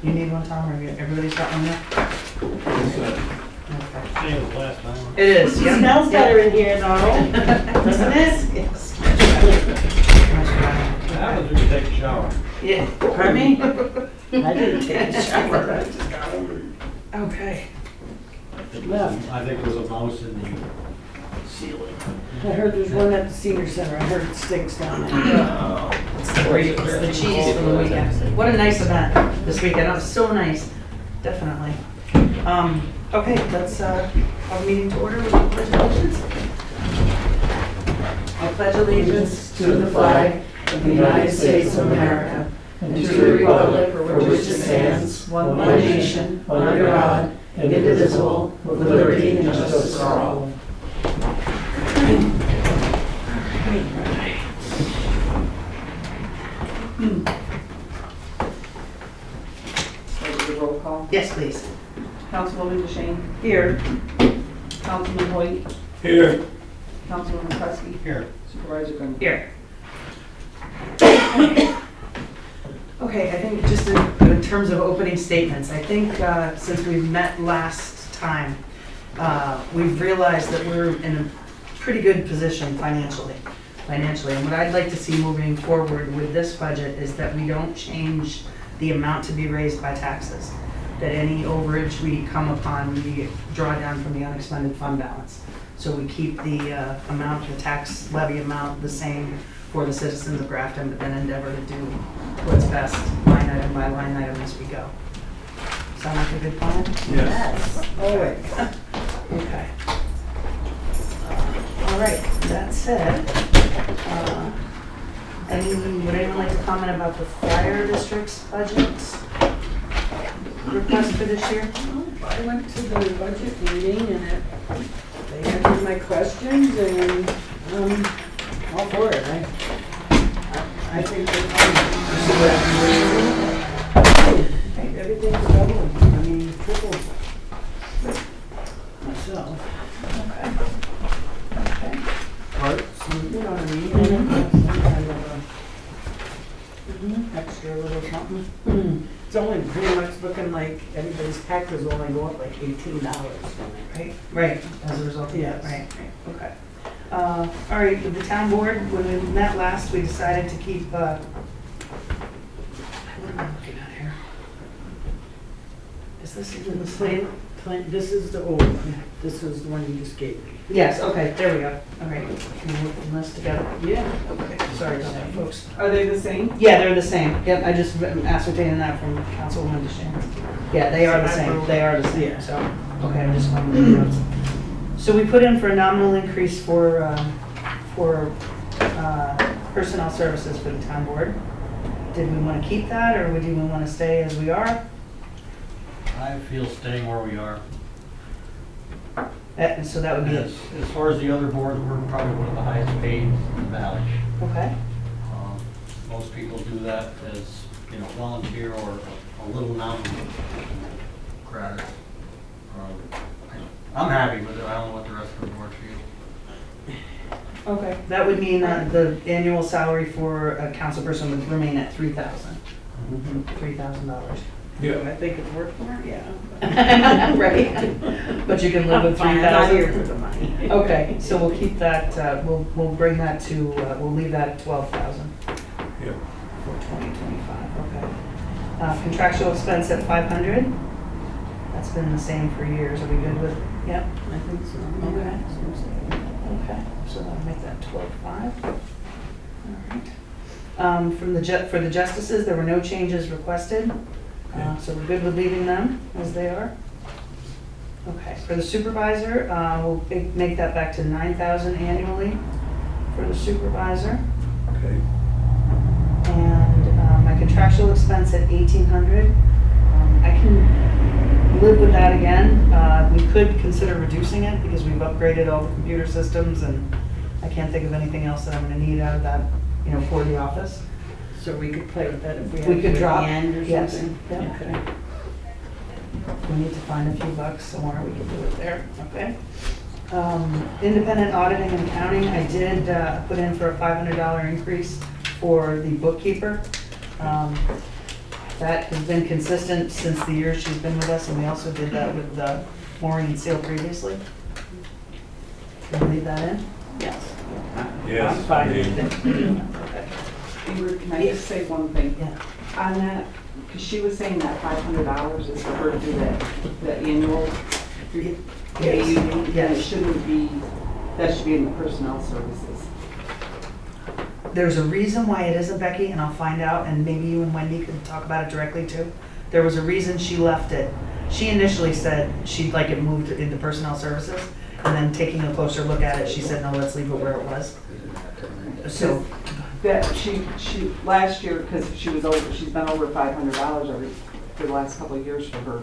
You need one, Tom, or everybody's got one there? Okay. Same as last time. It is, It yeah. smells better in here though, doesn't it? Yes. That was when you take a shower. Yeah. Pardon me? I didn't take a shower. I just got hungry. Okay. I think it was a mouse in the ceiling. I heard there's one at the senior center. I heard it stinks down there. It's the cheese from the weekend. What a nice event this weekend. It was so nice. Definitely. Okay, let's have a meeting to order with the pledge of allegiance. I pledge allegiance To the flag of the United States of America and to the republic for which it stands, one nation, under God, indivisible, with liberty and justice for all. Roll call. Yes, please. Councilwoman DeShane. Here. Councilman Hoyt. Here. Councilman McCluskey. Here. Supervisor Gunn. Here. Okay, I think just in terms of opening statements, I think since we met last time, we've realized that we're in a pretty good position financially. And what I'd like to see moving forward with this budget is that we don't change the amount to be raised by taxes. That any overage we come upon, we draw down from the unexpended fund balance. So we keep the amount, the tax levy amount the same for the citizens of Grafton, but then endeavor to do what's best line item by line item as we go. Sound like a good plan? Yes. Always. Okay. All right, that said, would anyone like to comment about the fire district's budget request for this year? I went to the budget meeting and they answered my questions and, all for it. I think everything's doubling, I mean, triple. So, Okay. parts, and, you know what I mean? Some kind of a extra little something. It's only pretty much looking like everybody's taxes only go up like $18 from it, right? Right, as a result of that, Yes. right, okay. All right, with the town board, when we met last, we decided to keep, what am I looking at here? Is this even the same? This is the old one. This is the one you just gave me. Yes, okay, there we go. All right, can we work on this together? Yeah. Okay, sorry about that, folks. Are they the same? Yeah, they're the same. Yep, I just ascertained that from Councilwoman DeShane. Yeah, they are the same. They are the same, Yeah. so, okay, I just wanted to note. So we put in for a nominal increase for personnel services for the town board. Did we want to keep that, or would you want to stay as we are? I feel staying where we are. So that would be it. As far as the other boards, we're probably one of the highest paid in the valley. Okay, Most people do that as, volunteer or a little nominal credit. I'm happy with it. I don't know what the rest of the board feel. okay. That would mean the annual salary for a council person would remain at $3,000. $3,000. Do I think it's worth more? Yeah. Right, but you can live with Fine, I'm not here 3,000. for the money. Okay, so we'll keep that, we'll bring that to, we'll leave that at 12,000 Yeah. for 2025, okay. Contractual expense at 500. That's been the same for years, are we good with, yep, I think so. Okay. okay, so that'll make that 12,500. All right. For the justices, there were no changes requested. So we're good with leaving them as they are? Okay, for the supervisor, we'll make that back to 9,000 annually for the supervisor. Okay. And my contractual expense at 1,800. I can live with that again. We could consider reducing it because we've upgraded all the computer systems and I can't think of anything else that I'm gonna need out of that, for the office. So we could play with that if we had We to could at drop, the end or yes. something? Yeah. Okay. If we need to find a few bucks somewhere, we can do it there, okay? Independent auditing and accounting, I did put in for a $500 increase for the bookkeeper. That has been consistent since the year she's been with us, and we also did that with Maureen Seal previously. Can we leave that in? Yes. Yes, I'm fine indeed. with it. Okay. Ingrid, can I just say one thing? Yeah. On that, because she was saying that $500 is for her to do the annual Yes. AUD, and Yes. it shouldn't be, that should be in the personnel services. There's a reason why it isn't, Becky, and I'll find out, and maybe you and Wendy could talk about it directly too. There was a reason she left it. She initially said she'd like it moved into personnel services, and then taking a closer look at it, she said, no, let's leave it where it was. So, That she, last year, because she's been over $500 every, for the last couple of years for her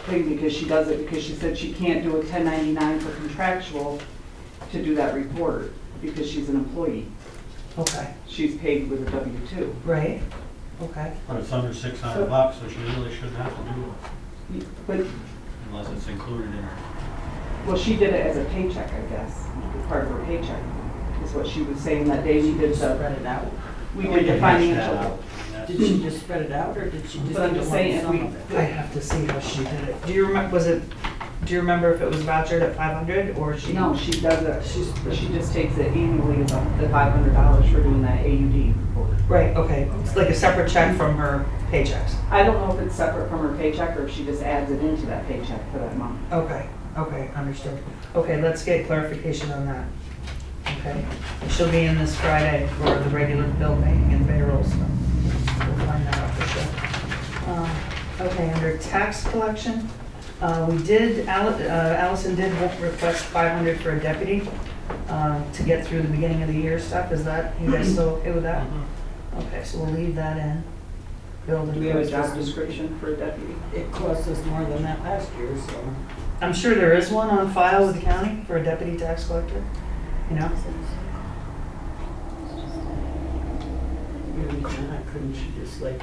thing, because she does it, because she said she can't do a 1099 for contractual to do that report, because she's an employee. okay, She's paid with a W-2. right, okay. But it's under $600, so she really shouldn't have to do it But, unless it's included in her. well, she did it as a paycheck, I guess, as part of her paycheck, is what she was saying that day. We did Spread it out. we We did can the hash that financial. out. I mean, Did she just spread it out, or did she just But I'm need just a lump saying, sum we- of it? I have to see how she did it. Do you remember, do you remember if it was vouchered at 500 or she? No, she does it, she just takes it annually, the $500 for doing that AUD report. Right, okay, it's like a separate check from her paychecks. I don't know if it's separate from her paycheck or if she just adds it into that paycheck for that month. Okay, okay, understood. Okay, let's get clarification on that. Okay, she'll be in this Friday for the regular bill paying and payroll, so we'll find that out for sure. Okay, under tax collection, we did, Allison did request 500 for a deputy to get through the beginning of the year stuff. Is that, you guys still okay with that? Okay, so we'll leave that in. Build Do we have a and job description for a deputy? It cost us more than that last year, so. I'm sure there is one on file with the county for a deputy tax collector, you know? Maybe not, couldn't she just like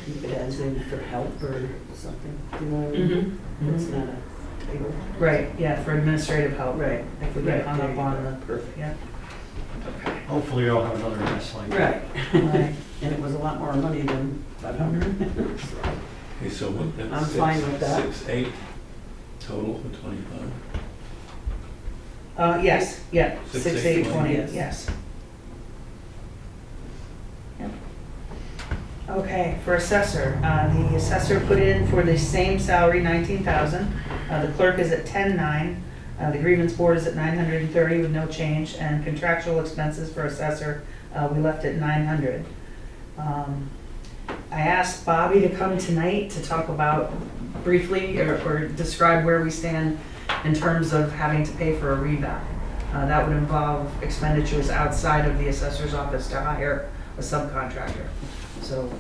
keep it as in for help or something, you know what I mean? It's not a title. Right, yeah, for administrative help. Right. If we get Right, hung there up you on go. the, perfect, yeah. Hopefully you'll have another mess like that. Right. Right. And it was a lot more money than 500. Okay, so what, that's I'm fine with that. 6, 8 total for 25? Yes, yeah, 6, 6, 8, 8, 20, yes. yes. Yep. Okay, for assessor, the assessor put in for the same salary, 19,000. The clerk is at 10,900. The grievance board is at 930 with no change, and contractual expenses for assessor, we left at 900. I asked Bobby to come tonight to talk about briefly or describe where we stand in terms of having to pay for a revamp. That would involve expenditures outside of the assessor's office to hire a subcontractor. So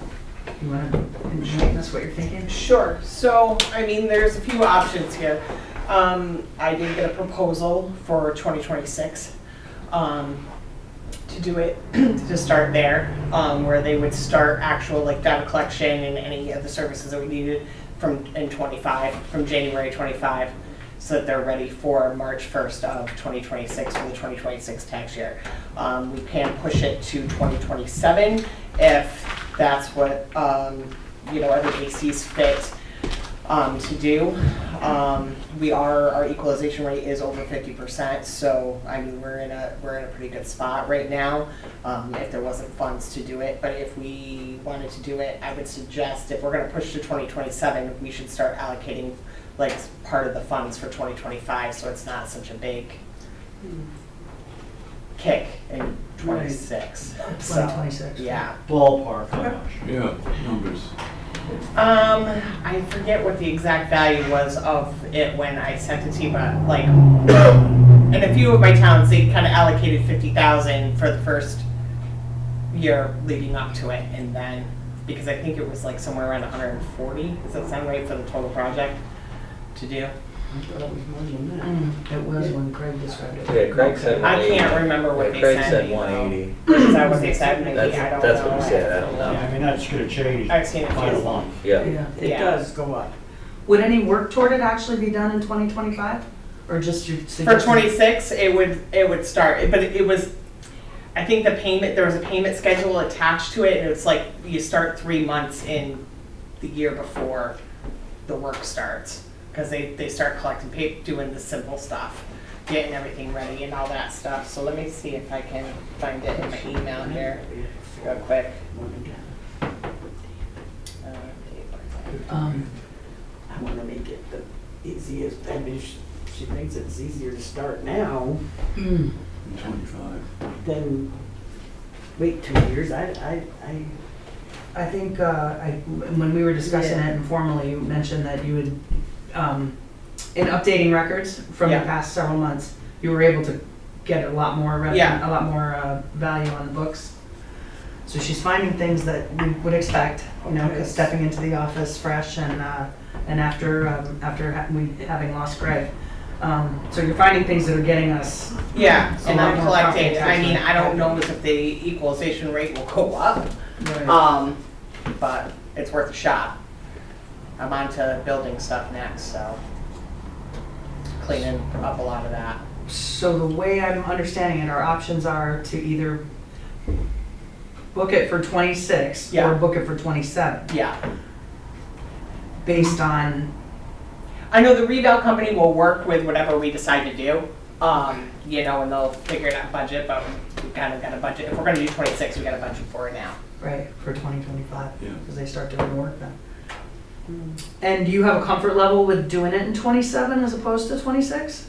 you want to enlighten us what you're thinking? Sure. So, I mean, there's a few options here. I did get a proposal for 2026 to do it, to start there, where they would start actual like data collection and any of the services that we needed from January 25, so that they're ready for March 1st of 2026 for the 2026 tax year. We can push it to 2027 if that's what everybody sees fit to do. Our equalization rate is over 50%, so I mean we're in a pretty good spot right now. If there wasn't funds to do it, but if we wanted to do it, I would suggest if we're going to push to 2027, we should start allocating like part of the funds for 2025, so it's not such a big kick in 26. So, 2026. yeah. Ballpark, how much? Yeah, numbers. I forget what the exact value was of it when I sent it to you, but like, in a few of my towns, they kind of allocated 50,000 for the first year leading up to it, and then, because I think it was like somewhere around 140, does that sound right for the total project to do? I thought it was more than that. It was when Craig described it. Yeah, Craig said I 180. can't remember what they Craig said. said you know. 180. Is that what they said? Maybe, I don't know. That's what he said, I don't Yeah, know. I mean, that's gonna change I've seen it quite a too. lot. Yeah. Yeah. It Yeah. does go up. Would any work toward it actually be done in 2025? Or just your For suggestion? 26, it would start, but it was, I think the payment, there was a payment schedule attached to it, and it's like you start 3 months in the year before the work starts. Because they start collecting paper, doing the simple stuff, getting everything ready and all that stuff. So let me see if I can find it in my email here real quick. I wanna make it the easiest, I mean, she thinks it's easier to start now 25. than wait 2 years. I think, when we were discussing Yeah. it informally, you mentioned that you would, in updating records from the Yeah. past several months, you were able to get a lot more revenue, Yeah. a lot more value on the books. So she's finding things that we would expect, you know, 'cause stepping into the office fresh and after having lost Greg. So you're finding things that are getting us. Yeah, A and lot I'm more collecting, I profit. mean, I don't know if the equalization rate will go up, but it's worth a shot. I'm on to building stuff next, so cleaning up a lot of that. So the way I'm understanding it, our options are to either book it for 26 Yeah. or book it for 27, Yeah, based on, I know the reval company will work with whatever we decide to do, you know, and they'll figure it out budget, but we kind of got a budget. If we're gonna do 26, we got a budget for it now. right, for 2025, Yeah. because they start doing the work then. And do you have a comfort level with doing it in 27 as opposed to 26?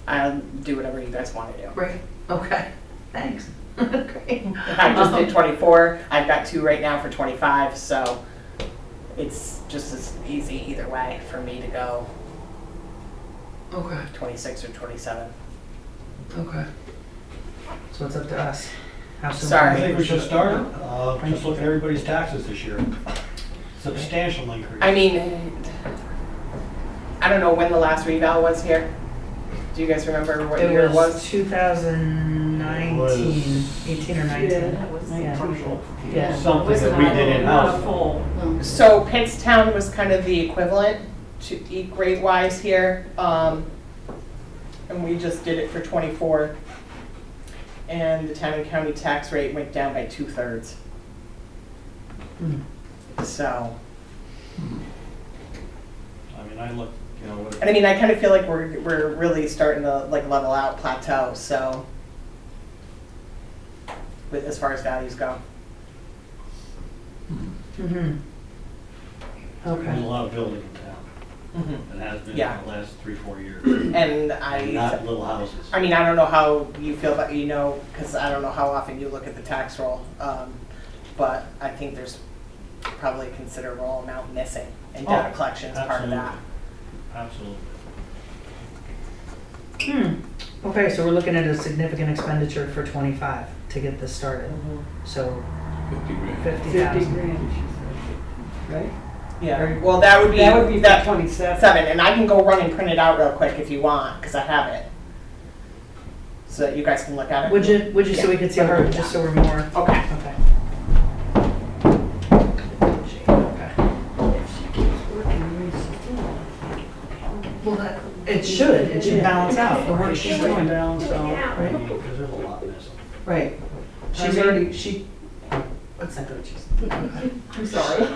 I'll do whatever you guys want to do. Right, okay, thanks. Great. I just did 24, I've got 2 right now for 25, so it's just as easy either way for me to go Okay, 26 or 27. okay. So it's up to us. How soon- Sorry. I think we should start, just look at everybody's taxes this year. Substantial increase. I mean, I don't know when the last reval was here. Do you guys remember what year It it was was? 2019, 18 or 19. Yeah. Yeah. Something that we did in-house. So Pittstown was kind of the equivalent to grade wise here. And we just did it for 24. And the town and county tax rate went down by 2/3. Hmm. So, I mean, I look, you know, what. and I mean, I kind of feel like we're really starting to like level out, plateau, so. With, as far as values go. Mm-hmm. There's a Okay. lot of building in town. It has been Yeah. for the last 3-4 years. And Not little houses. I mean, I don't know how you feel about, you know, because I don't know how often you look at the tax roll, but I think there's probably a considerable amount missing, and data Oh, collection is part of that. Absolutely. Okay, so we're looking at a significant expenditure for 25 to get this started. So 50 grand. 50 50,000. grand, she said, right? Yeah, well, that would be. That would be that- 27. and I can go run and print it out real quick if you want, because I have it. So that you guys can look at it. Would you, so we could see her, just so we're more, Okay. okay. If she keeps working, we should. Well, it should balance out the work she's doing. down, so, Right. because there's a lot missing. Right. She's already, what's that? I'm sorry.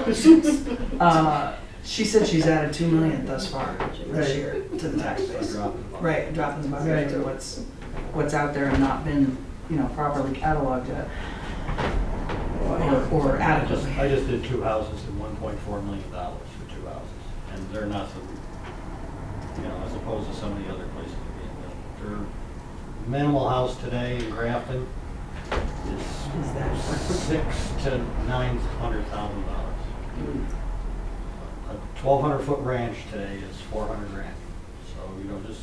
She said she's added 2 million thus far this year to the tax Taxes base. are dropping. Right, dropping the bucket to what's out there and not been, you know, properly cataloged yet. Or adequately. I just did 2 houses and $1.4 million for 2 houses, and they're nothing, you know, as opposed to some of the other places being built. Their minimal house today in Grafton is $600,000 to $900,000. A 1,200-foot ranch today is $400 grand. So, you know, just,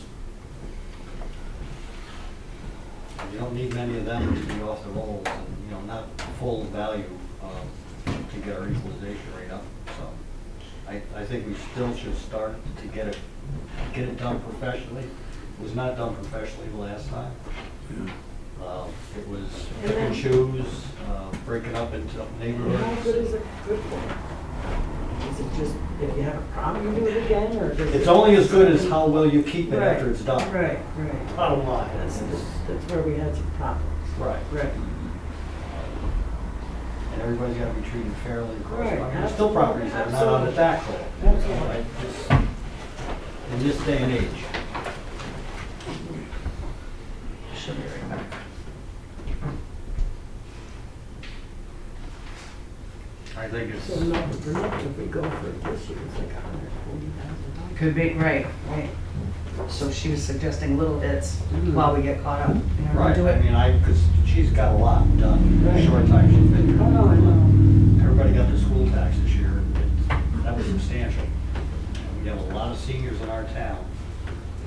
you don't need many of them to be off the rolls and, you know, not full value to get our equalization rate up. So I think we still should start to get it done professionally. It was not done professionally the last time. It was pick and choose, break it up into How good neighborhoods. is it good for? Is it just, if you have a problem, you do it again, or does it? It's only as good as how well you keep it after it's done. Right, right. Bottom line. That's where we had some problems. Right. Right. And everybody's gotta be treated fairly, of course. Right, I mean, there's still properties that are not on the tax roll. Absolutely. I just, in this day and age. She'll be right back. I think it's, So nothing for nothing, if we go for it this year, it's like $140,000. Could be, right. So she was suggesting little bits Mm. while we get caught up. You know, right, do I it. mean, because she's got a lot done in the Right. short time she's been here. Oh, no, I know. Everybody got their school tax this year, that was substantial. And we have a lot of seniors in our town,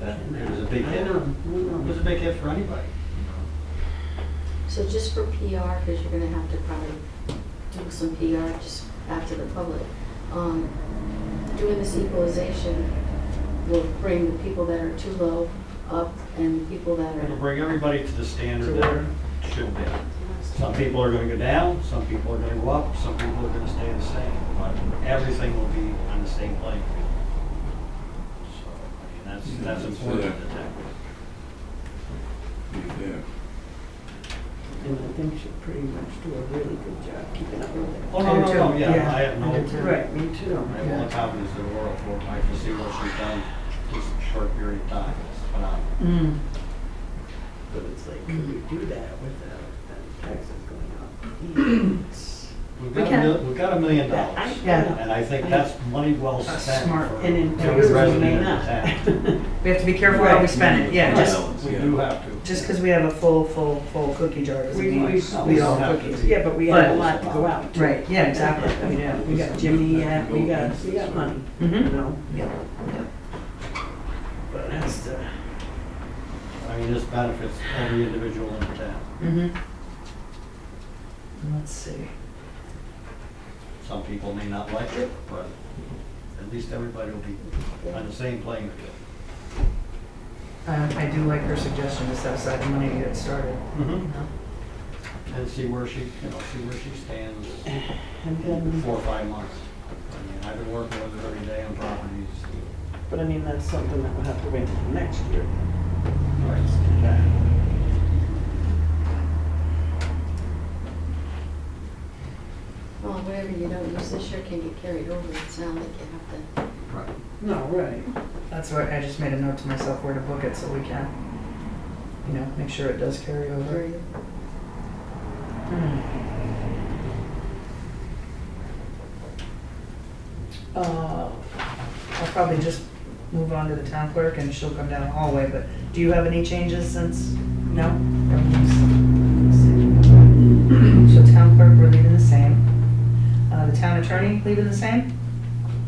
that it was a big I hit. know, I It know. was a big hit for anybody. So just for PR, because you're gonna have to probably do some PR just back to the public, doing this equalization will bring the people that are too low up and people that It'll are, bring everybody to the standard To that where? it should be. Some people are gonna go down, some people are gonna go up, some people are gonna stay the same, but everything will be on the same playing field. So, I mean, that's important to tackle. And I think she'll pretty much do a really good job keeping up with it. Oh, no, yeah, Yeah, I have no, I do too. Right, me too. I have all the confidence in the world for her. I can see what she's done in just a short period of time. It's phenomenal. Mm. But it's like, can we do that without taxes going up? We've We got can. we've got $1 million. Yeah. And I think that's money well That's spent smart. for And in 2 every years, we resident may of the not. town. We have to be careful how we spend it. Yeah, just We do have to. because we have a full cookie jar doesn't mean we all have to cookies. be- Yeah, but we have a But- lot to go out. Right, yeah, exactly. Yeah, we got Jimmy, yeah, we got money, you Mhm. know? Yep. But that's the, I mean, this benefits every individual in the town. Mm-hmm. Let's see. Some people may not like it, but at least everybody will be on the same playing field. I do like her suggestion to set aside the money to get started. You know? And see where she stands and then, in 4 or 5 months. I mean, I've been working with her every day on properties. but I mean, that's something that we'll have to wait until next year. Right. well, whatever you don't use this year can get carried over. It's not like you have to. Right. No, right. That's why I just made a note to myself where to book it so we can, you know, make sure it does carry over. carry- I'll probably just move on to the town clerk and she'll come down the hallway, but do you have any changes since, no? Everything's- So town clerk, we're leaving the same. The town attorney, leaving the same?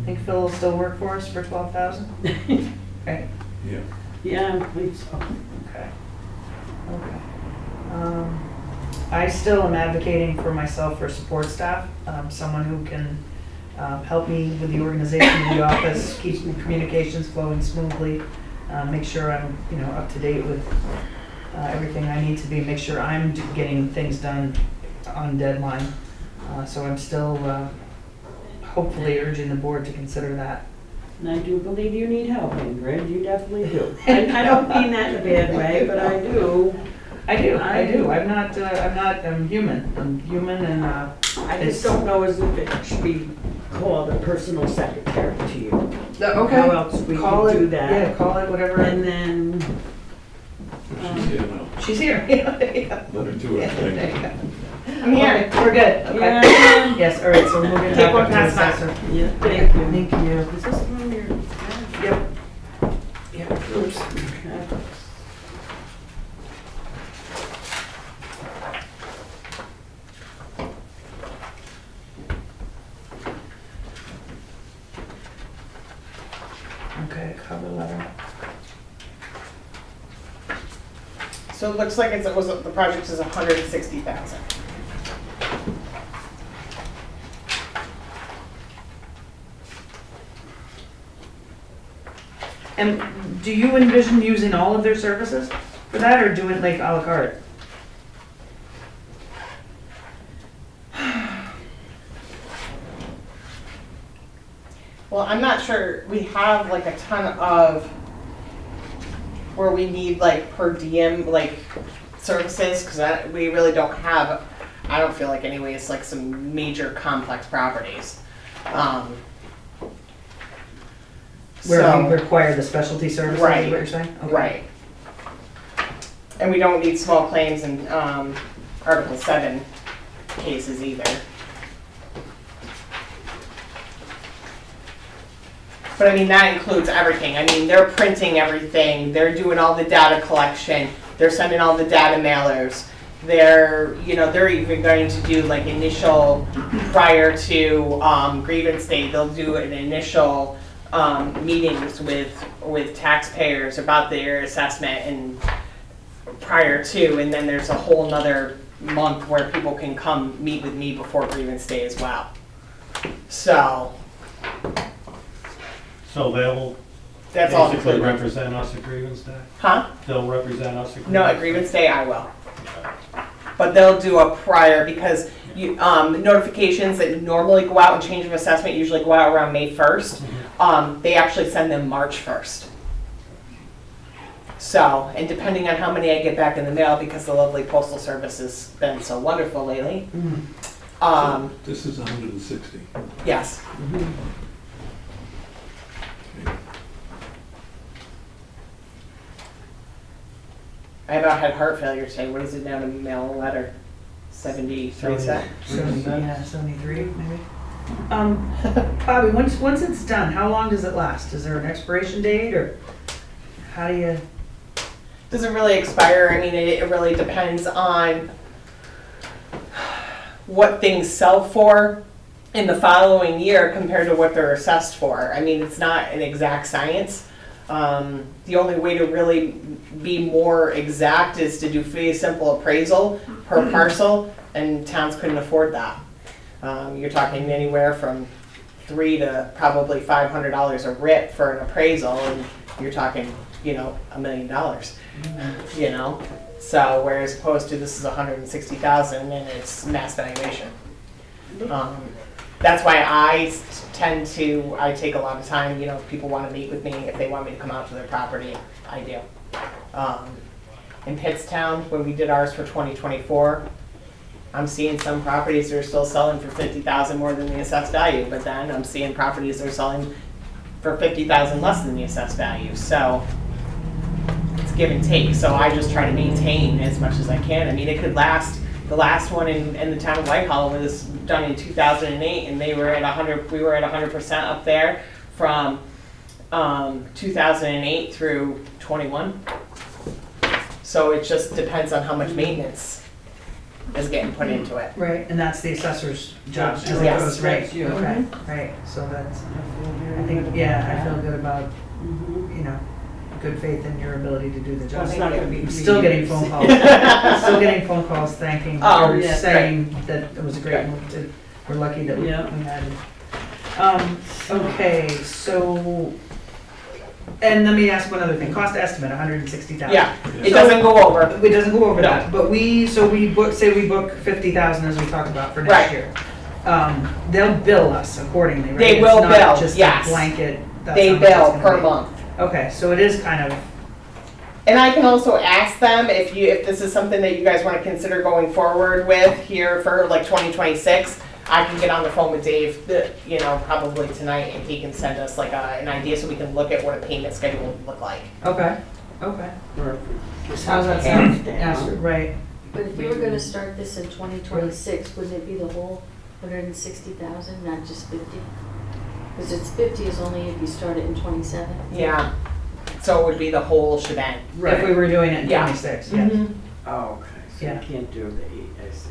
Think Phil will still work for us for 12,000? Okay, Yeah, I believe so. okay. Okay. I still am advocating for myself for support staff, someone who can help me with the organization of the office, keep the communications flowing smoothly, make sure I'm, you know, up to date with everything I need to be, make sure I'm getting things done on deadline. So I'm still hopefully urging the board to consider that. And I do believe you need help, Ingrid, you definitely do. I don't mean that in a bad way, but I do. I do. I'm human. I'm human and, I just don't know as if it should be called a personal secretary to you. okay. How else we Call can it, do that. yeah, call it whatever. And then, She's here. Yeah, there you go. Let her do Yeah, her there you thing. go. I'm here. We're good. Okay. yeah, Yes, all right, so we're moving Take back one up to past that. assessor. yeah, thank you. Thank you. Is this one your? Yep. Yep, oops. Okay. Okay, cover letter. So it looks like the project is 160,000. And do you envision using all of their services for that or doing like à la carte? Well, I'm not sure, we have like a ton of, where we need like per diem, like services, because we really don't have, I don't feel like anyways, like some major complex properties. Where So- we require the specialty services, is what Right. you're saying? Okay. Right. And we don't need small claims in Article 7 cases either. But I mean, that includes everything. I mean, they're printing everything, they're doing all the data collection, they're sending all the data mailers. They're even going to do like initial, prior to grievance day, they'll do an initial meetings with taxpayers about their assessment and prior to, and then there's a whole nother month where people can come meet with me before grievance day as well. So they'll that's all basically included. represent us at grievance day? Huh? They'll represent us at grievance day? No, at grievance day I will. But they'll do a prior, because notifications that normally go out and change of assessment usually go out around May 1st. They actually send them March 1st. So, and depending on how many I get back in the mail, because the lovely postal service has been so wonderful lately. This is 160. Yes. I about had heart failure today. What is it now to mail a letter? 73 cents? 73 maybe. Bobby, once it's done, how long does it last? Is there an expiration date, or how do you? Doesn't really expire. I mean, it really depends on what things sell for in the following year compared to what they're assessed for. I mean, it's not an exact science. The only way to really be more exact is to do fee simple appraisal per parcel, and towns couldn't afford that. You're talking anywhere from $300 to probably $500 a writ for an appraisal, and you're talking, $1 million. So whereas opposed to this is 160,000 and it's mass valuation. That's why I take a lot of time, if people want to meet with me, if they want me to come out to their property, I do. In Pittstown, when we did ours for 2024, I'm seeing some properties that are still selling for 50,000 more than the assessed value, but then I'm seeing properties that are selling for 50,000 less than the assessed value. So it's give and take. So I just try to maintain as much as I can. I mean, it could last. The last one in the town of Whitehall was done in 2008, and they were at 100. We were at 100% up there from 2008 through 21. So it just depends on how much maintenance is getting put into it. Right, and that's the assessor's job as it Yes. goes, right? That's you. Okay, right, so that's, I think, I feel good about, good faith in your ability to do the job. It's not gonna be I'm still getting phone calls, still getting phone calls thanking, Oh, or yeah, saying that it was a great move. We're lucky that we Yeah. had it. Okay, so, and let me ask one other thing, cost estimate, 160,000. Yeah, it doesn't go over. It doesn't go over No. that, but we book 50,000 as we talked about for Right. next year. They'll bill us accordingly, right? They will It's not bill, just a yes. blanket. that's They how much it's bill gonna per be. month. Okay, so it is kind of, And I can also ask them if this is something that you guys want to consider going forward with here for like 2026. I can get on the phone with Dave, probably tonight, and he can send us like an idea so we can look at what a payment schedule would look like. okay. How's that sound? Yes, right. But if you were gonna start this in 2026, wouldn't it be the whole 160,000, not just 50? Because it's 50 is only if you start it in 27. Yeah. So it would be the whole shebang. If we were doing it in Yeah. 26, yeah. Oh, okay, so Yeah. you can't do the 8, I see.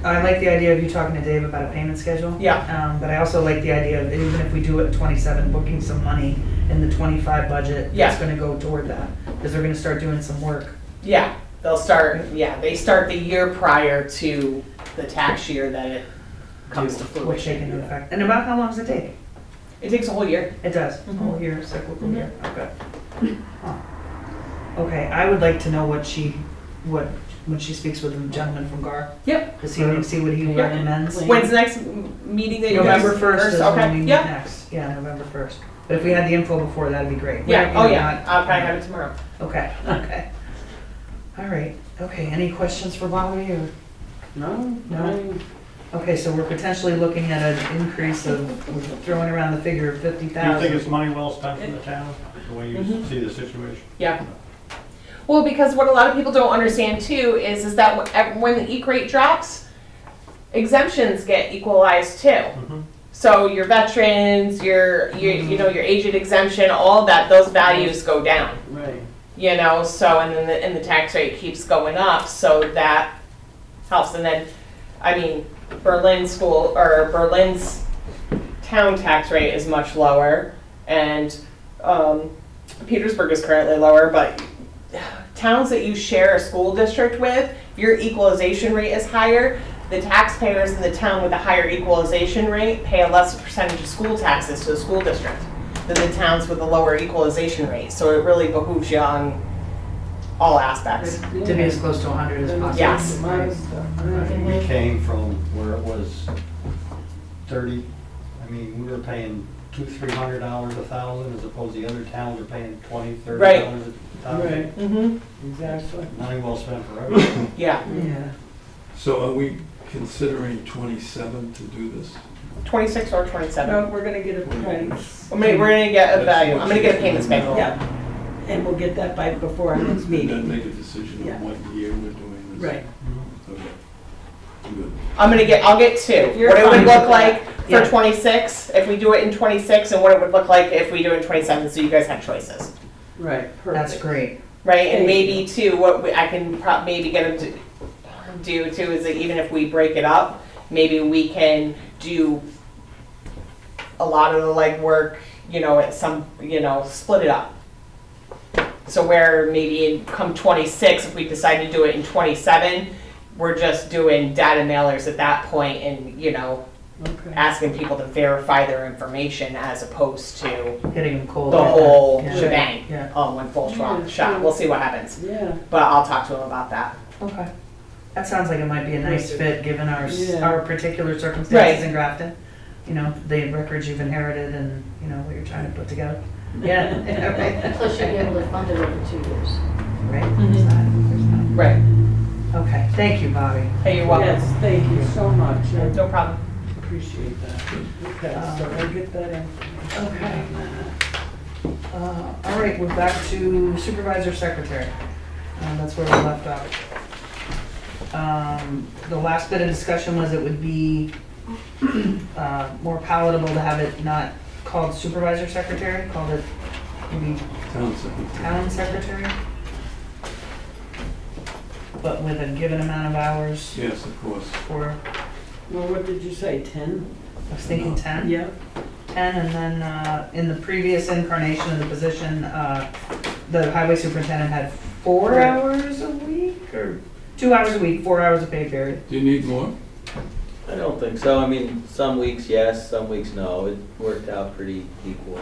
I like the idea of you talking to Dave about a payment schedule. Yeah. But I also like the idea of even if we do it at 27, booking some money in the 25 budget Yeah. that's gonna go toward that. Because they're gonna start doing some work. Yeah. They start the year prior to the tax year that it comes to Which take fruition. into effect. And about how long does it take? It takes a whole year. It does, a whole year, cyclical year, okay. Huh. Okay, I would like to know when she speaks with the gentleman from GAR. Yep. To see what he recommends. When's the next meeting that you guys? November 1st is when we Okay, meet yeah. next, yeah, November 1st. But if we had the info before, that'd be great. Yeah, Whatever oh you yeah, want. I'll probably have it tomorrow. Okay, okay. All right, okay, any questions for Bobby or? No, No. Okay, so we're potentially looking at an increase of, we're throwing around the figure of Do you think 50,000. it's money well spent from the town, the way you Mhm. see the situation? Yeah. Well, because what a lot of people don't understand too is that when the EAC rate drops, exemptions get equalized too. Mhm. So your veterans, your your aged exemption, all that, those values go down. right. You know, so and then the tax rate keeps going up, so that helps. And then, I mean, Berlin's town tax rate is much lower, and Petersburg is currently lower, but towns that you share a school district with, your equalization rate is higher. The taxpayers in the town with a higher equalization rate pay a lesser percentage of school taxes to the school district than the towns with a lower equalization rate. So it really behooves you on all aspects. To be as close to 100 as possible. Yes. We came from where it was 30, I mean, we were paying $200-300 a thousand, as opposed to the other towns are paying $20-30 Right. a thousand. Right, Mm-hmm. exactly. Money well spent for everything. Yeah. Yeah. So are we considering 27 to do this? 26 or 27. No, we're gonna get a price. We're gonna get a value. I'm gonna get a payment schedule. Yeah, and we'll get that by before our next And then meeting. make a decision Yeah. on what year we're doing this? Right. Okay. Good. I'll get two. You're What it would fine look with like that. for Yeah. 26, if we do it in 26, and what it would look like if we do it in 27, so you guys have choices. Right, That's perfect. great. Right, and Thank maybe too, I can maybe get them to do too, is that even if we break it up, maybe we can do a lot of the legwork, at some, split it up. So where maybe in come 26, if we decide to do it in 27, we're just doing data mailers at that point and, Okay. asking people to verify their information as opposed to Hitting them cold. the like that. whole Yeah. shebang, Yeah. all one full Yeah, shot. sure. We'll see what happens. Yeah, But I'll talk to him about that. Okay. That sounds like it might be a nice fit, given Yeah. our particular circumstances Right. in Grafton. The records you've inherited and, what you're trying to put together. Yeah, right. Plus you'll be able to fund it over 2 years. Right, Mhm. there's that. Right. Okay, thank you, Bobby. Hey, you're welcome. yes, thank you so much. I No problem. appreciate that. Okay, so I'll get that in. Okay. All right, we're back to supervisor secretary. That's where we left off. The last bit of discussion was it would be more palatable to have it not called supervisor secretary, called it maybe Town secretary. town secretary. But with a given amount of hours Yes, of course. for, Well, what did you say, 10? I was thinking 10. Yeah. 10, and then in the previous incarnation of the position, the highway superintendent had 4 hours a week, or 2 hours a week, 4 hours a pay period. Do you need more? I don't think so. I mean, some weeks yes, some weeks no. It worked out pretty equal.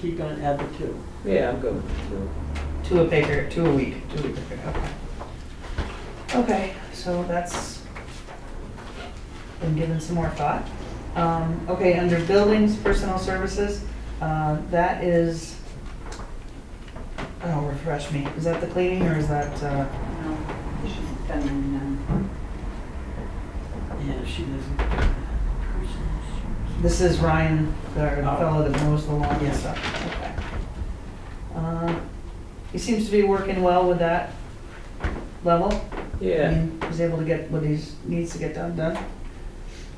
Keep on add the 2. Yeah, I'm good with it. 2 a pay period, 2 a week, 2 a week a period, okay. Okay, so that's been given some more thought. Okay, under buildings, personnel services, that is, oh, refresh me, is that the cleaning or is that, No, she's spending, Yeah, she doesn't. this is Ryan, the Oh. fellow that mows the lawn and Yeah. stuff, okay. He seems to be working well with that level. I Yeah. mean, he's able to get what he needs to get done.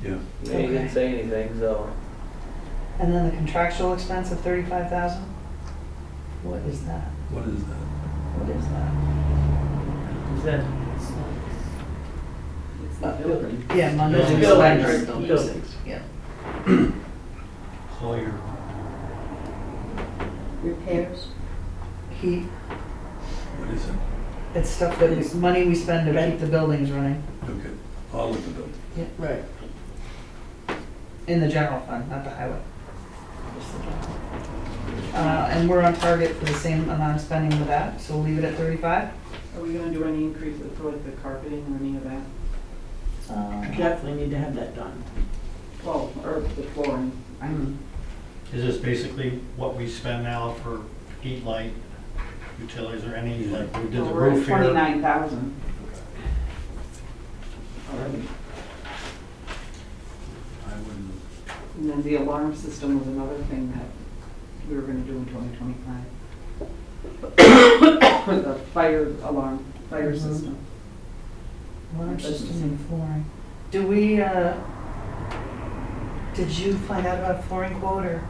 Yeah. He Okay. didn't say anything, so. And then the contractual expense of 35,000? What is that? What is that? What is that? Is that? it's the building. Yeah, Monday. Buildings. Buildings. Buildings. Yeah. So you're, Repairs. Heat, What is it? it's stuff that is money we spend to keep the buildings running Okay. All of the buildings. Right. in the general fund, not the highway. Just the general. And we're on target for the same amount of spending with that, so we'll leave it at 35. Are we gonna do any increase for like the carpeting or any of that? Definitely need to have that done. Well, or the flooring. I'm, Is this basically what we spend now for heat, light, utilities, or any, like, we did the we're at roof here? 29,000 already. I wouldn't, And then the alarm system was another thing that we were gonna do in 2025. The fire alarm, fire system. Alarm system and flooring. Do we, did you find out about a flooring quote or,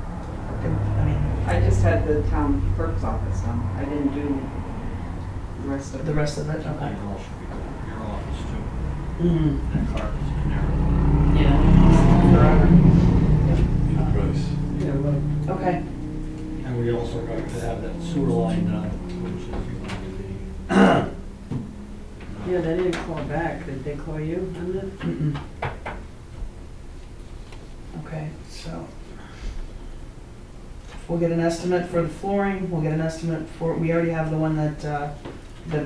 I mean, I just had the town clerk's office done. I didn't do the rest of it. the rest of it? I Okay. think it all should be good. Your office too, Mm-hmm. that carpet's in there. Yeah. Forever. Need a price. Yeah, well, Okay. And we also got to have that sewer line done, which is going to be. yeah, they didn't call back. Did they call you on that? Mm-mm. Okay, so we'll get an estimate for the flooring, we'll get an estimate for, we already have the one that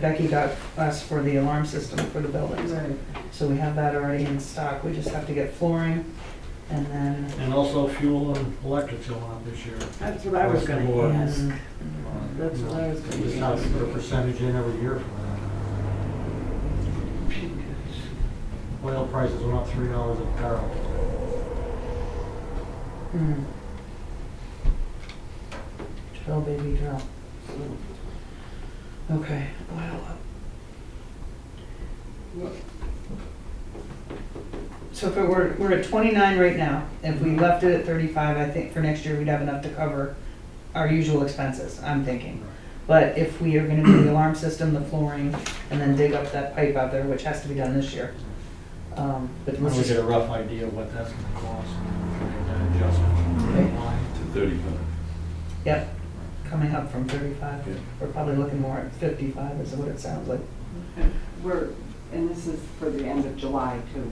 Becky got us for the alarm system for the buildings. Right. So we have that already in stock, we just have to get flooring and then. And also fuel and electric's going up this year. That's what I was gonna Across the ask. and- That's what I was We just gonna have to ask. put a percentage in every year for that. Oil prices went up $3 a barrel. Mm. Drill, baby, drill. Okay, well. So if it were, we're at 29 right now, if we left it at 35, I think for next year we'd have enough to cover our usual expenses, I'm thinking. But if we are gonna do the alarm system, the flooring, and then dig up that pipe out there, which has to be done this year. But let's We just, get a rough idea of what that's gonna cost, make that adjustment. Okay. Line. To 35. yep, coming up from 35. Yeah. We're probably looking more at 55 is what it sounds like. And this is for the end of July too.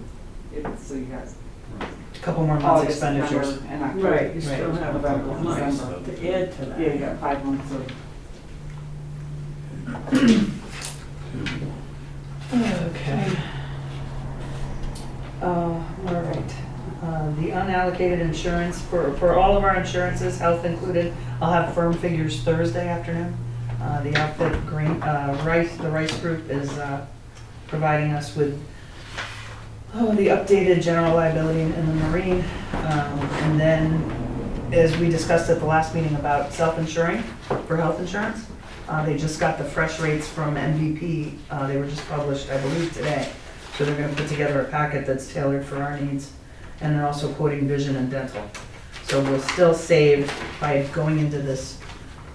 So you guys. A couple more months August, expenditures. September, and October. Right, you still Right. have a November, couple months December. to add to that. Yeah, you got 5 months of. Okay. All right. The unallocated insurance, for all of our insurances, health included, I'll have firm figures Thursday afternoon. The outfit the Rice Group is providing us with the updated general liability in the Marine. And then, as we discussed at the last meeting about self-insuring for health insurance, they just got the fresh rates from MVP. They were just published, I believe, today. So they're gonna put together a packet that's tailored for our needs. And they're also quoting vision and dental. So we'll still save, by going into this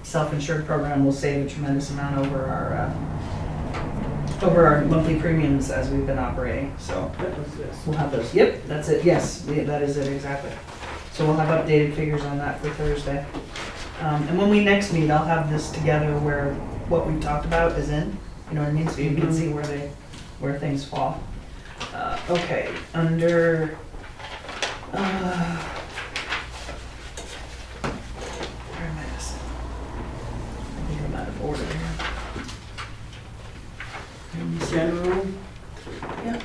self-insured program, we'll save a tremendous amount over our monthly premiums as we've been operating, so. That was this. We'll have those, yep, that's it, yes, that is it, exactly. So we'll have updated figures on that for Thursday. And when we next meet, I'll have this together where what we've talked about is in, you know what I mean, so you can see where things fall. Okay, under, where am I missing? I think I'm out of order here. General, Yeah.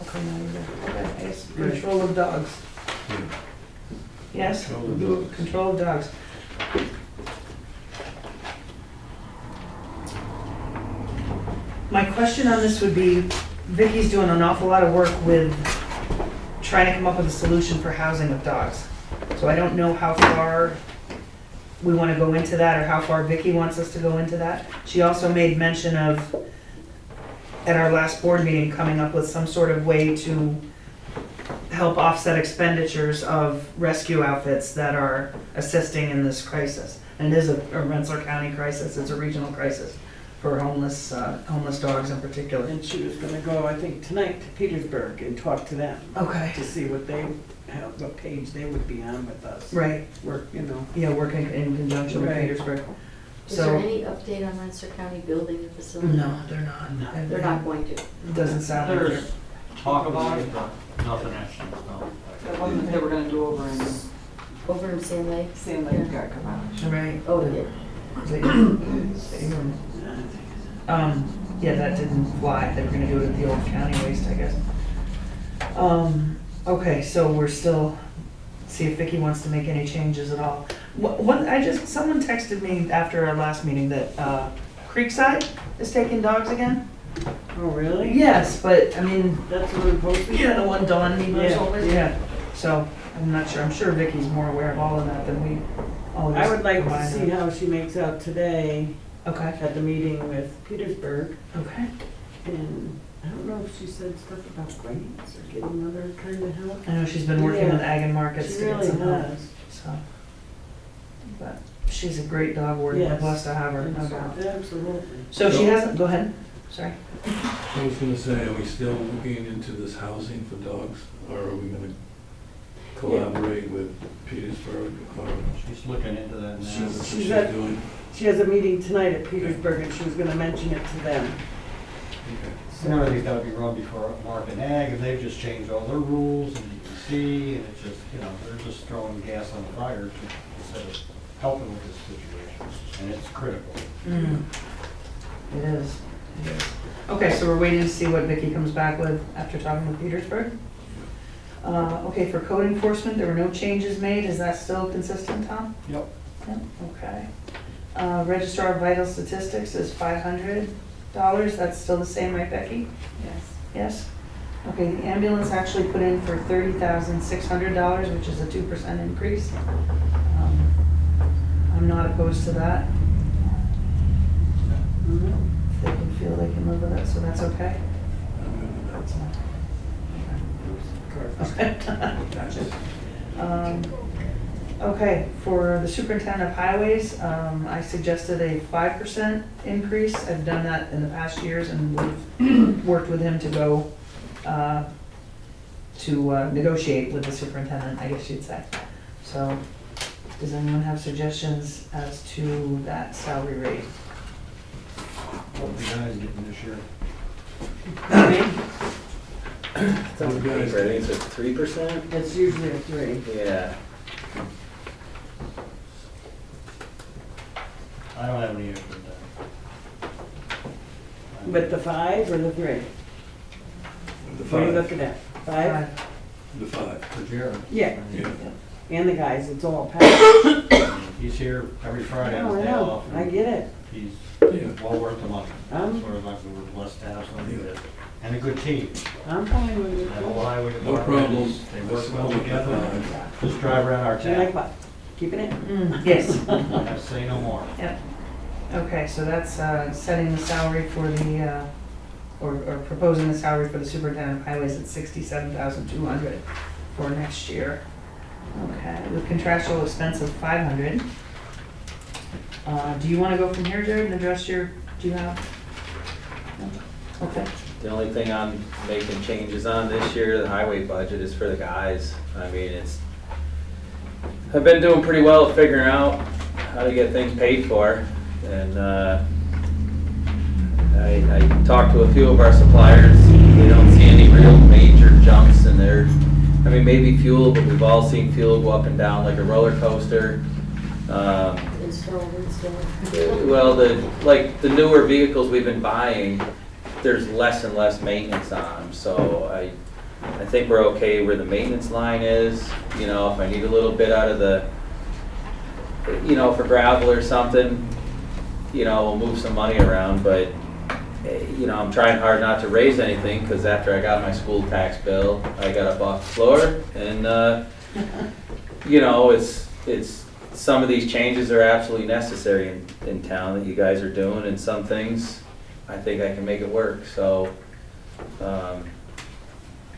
Okay, now you're there. Okay, yes, control of dogs. Yes, Control of do- dogs. control of dogs. My question on this would be, Vicky's doing an awful lot of work with trying to come up with a solution for housing of dogs. So I don't know how far we want to go into that or how far Vicky wants us to go into that. She also made mention of, at our last board meeting, coming up with some sort of way to help offset expenditures of rescue outfits that are assisting in this crisis. And it is a Rensselaer County crisis, it's a regional crisis for homeless dogs in particular. and she was gonna go, I think, tonight to Petersburg and talk to them Okay. to see what page they would be on with us. Right, Work, yeah, working in conjunction with Right. Petersburg. Is there So, any update on Rensselaer County building the facility? no, they're not. They're not going to. It doesn't sound like they're. There's talk about it, but nothing actually, no. The one that they were gonna do over in Over in Sand Lake? Sand Lake got come out. Right. Oh, it did. Is it- yeah, that didn't fly. They were gonna do it at the old county waste, I guess. Okay, so we're still see if Vicky wants to make any changes at all. Someone texted me after our last meeting that Creekside is taking dogs again. Oh, really? Yes, but, I mean, That's what we're posting? yeah, the one Dawn emails Yeah, always, yeah. yeah. So, I'm not sure, I'm sure Vicky's more aware of all of that than we all I would like to combined. see how she makes out today Okay, at the meeting with Petersburg. okay. And I don't know if she said stuff about grants or getting other kind of help. I know she's been working Yeah. with Ag and Markets She to get really some help, has. so. But she's a great dog warden, we're Yes. blessed to have her, no doubt. Absolutely. So she hasn't, go ahead, sorry. I was gonna say, are we still looking into this housing for dogs, or are we gonna collaborate with Petersburg, or She's looking into that now. that's what she's she's at- doing? She has a meeting tonight at Petersburg and she was gonna mention it to them. Okay. And everything's gotta be run before Mark and Ag, and they've just changed all their rules, and you can see, and it's just, they're just throwing gas on the fire instead of helping with this situation, and it's critical. It is, it is. Okay, so we're waiting to see what Vicky comes back with after talking with Petersburg. Okay, for code enforcement, there were no changes made, is that still consistent, Tom? Yep. Yep, okay. Registrar of Vital Statistics is $500, that's still the same, right, Becky? Yes. Yes? Okay, the ambulance actually put in for $30,600, which is a 2% increase. I'm not opposed to that. If they can feel they can live with it, so that's okay. I'm good with that. Okay. Gotcha. Okay, for the superintendent of highways, I suggested a 5% increase. I've done that in the past years and we've worked with him to go, to negotiate with the superintendent, I guess you'd say. So, does anyone have suggestions as to that salary rate? What are the guys getting this year? It's on paper, I think it's 3%? It's usually a 3. Yeah. I don't have any issue with that. With the 5 or the 3? The What are you 5, looking at? 5? the 5, For Jared. Yeah, yeah. and the guys, it's all packed. He's here every Friday, I his day know, off. I get it. He's Yeah. well worth the money. I'm- As far as we're blessed to have somebody that, and a good team. I'm fine with it. That whole highway No department, problem. they work well together. Just drive around our Do you like town. what? Keeping it? Yes. I say no more. Yep. Okay, so that's setting the salary for the, or proposing the salary for the superintendent of highways at $67,200 for next year. Okay, with contractual expense of $500. Do you want to go from here, Jared, and address do you have? No? Okay. The only thing I'm making changes on this year, the highway budget, is for the guys. I mean, I've been doing pretty well at figuring out how to get things paid for. And I talked to a few of our suppliers. They don't see any real major jumps in there. I mean, maybe fuel, but we've all seen fuel go up and down like a roller coaster. Install. Well, the newer vehicles we've been buying, there's less and less maintenance on them, so I think we're okay where the maintenance line is. You know, if I need a little bit out of the, for gravel or something, we'll move some money around, but, I'm trying hard not to raise anything, because after I got my school tax bill, I got up off the floor, and, it's, some of these changes are absolutely necessary in town that you guys are doing, and some things, I think I can make it work, so,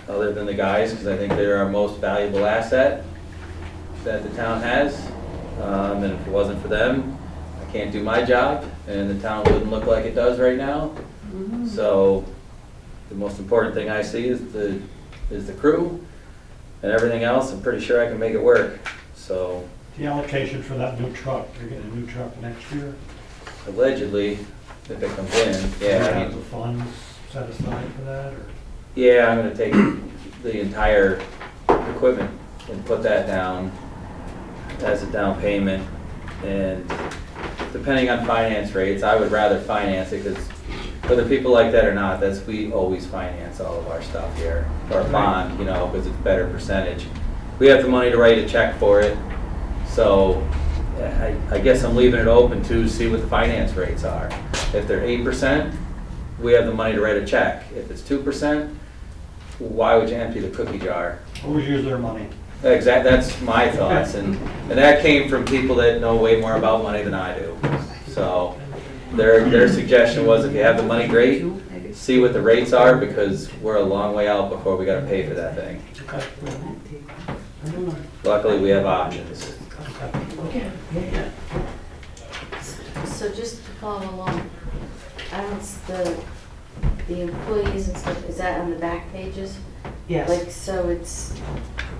other than the guys, because I think they're our most valuable asset that the town has, and if it wasn't for them, I can't do my job, and the town wouldn't look like it does right now. So, the most important thing I see is the crew, and everything else, I'm pretty sure I can make it work, so. The allocation for that new truck, you're getting a new truck next year? Allegedly, if it comes in, Do you yeah. I have mean, the funds set aside for that, or? yeah, I'm gonna take the entire equipment and put that down as a down payment. And depending on finance rates, I would rather finance it, because whether people like that or not, we always finance all of our stuff here. Or bond, because it's better percentage. we have the money to write a check for it. So I guess I'm leaving it open to see what the finance rates are. If they're 8%, we have the money to write a check. If it's 2%, why would you empty the cookie jar? Always use their money. That's my thoughts, and that came from people that know way more about money than I do. So their suggestion was, if you have the money, great, see what the rates are, because we're a long way out before we gotta pay for that thing. Luckily, we have options. So just to follow along, I don't, the employees and stuff, is that on the back pages? Yes, Like, so it's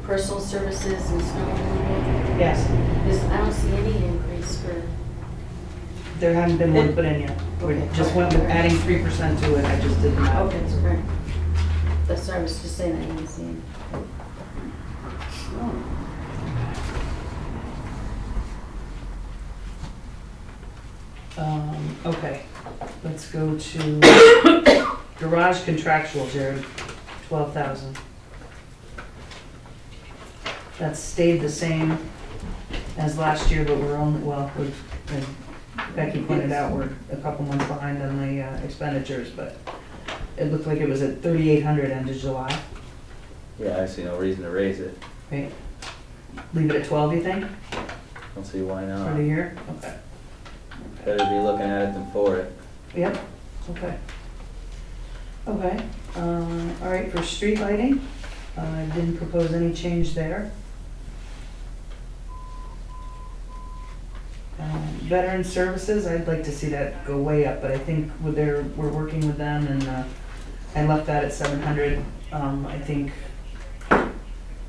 personal services and snow removal? yes. I don't see any increase for, There hasn't been one put in yet. We just went with adding 3% to it, I just did not. okay, that's right. That's what I was just saying, I didn't see any. Okay, let's go to garage contractual, Jared, 12,000. That's stayed the same as last year, but we're only, well, and Becky pointed out, we're a couple months behind on the expenditures, but it looked like it was at 3,800 end of July, Yeah, I see no reason to raise it. right? Leave it at 12, you think, Don't see why for not. the year? Okay. Better be looking at it than for it. Yep, okay. Okay, all right, for street lighting, I didn't propose any change there. Veteran services, I'd like to see that go way up, but I think we're working with them, and I left that at 700. I think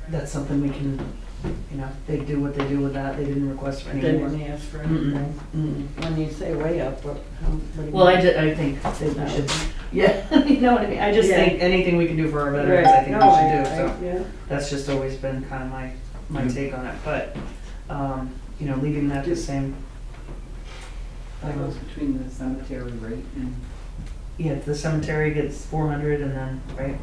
that's something we can, they do what they do with that, they didn't request for any They more. didn't ask for Mm-mm, anything. mm-mm. When you say way up, what do you Well, mean? I think that we should, yeah, you know what I mean, I just Yeah. think anything we can do for our veterans, I think we No, should do, so. yeah. That's just always been kind of my take on it, but, leaving that the same. That goes between the cemetery rate and. Yeah, the cemetery gets 400 and then, right?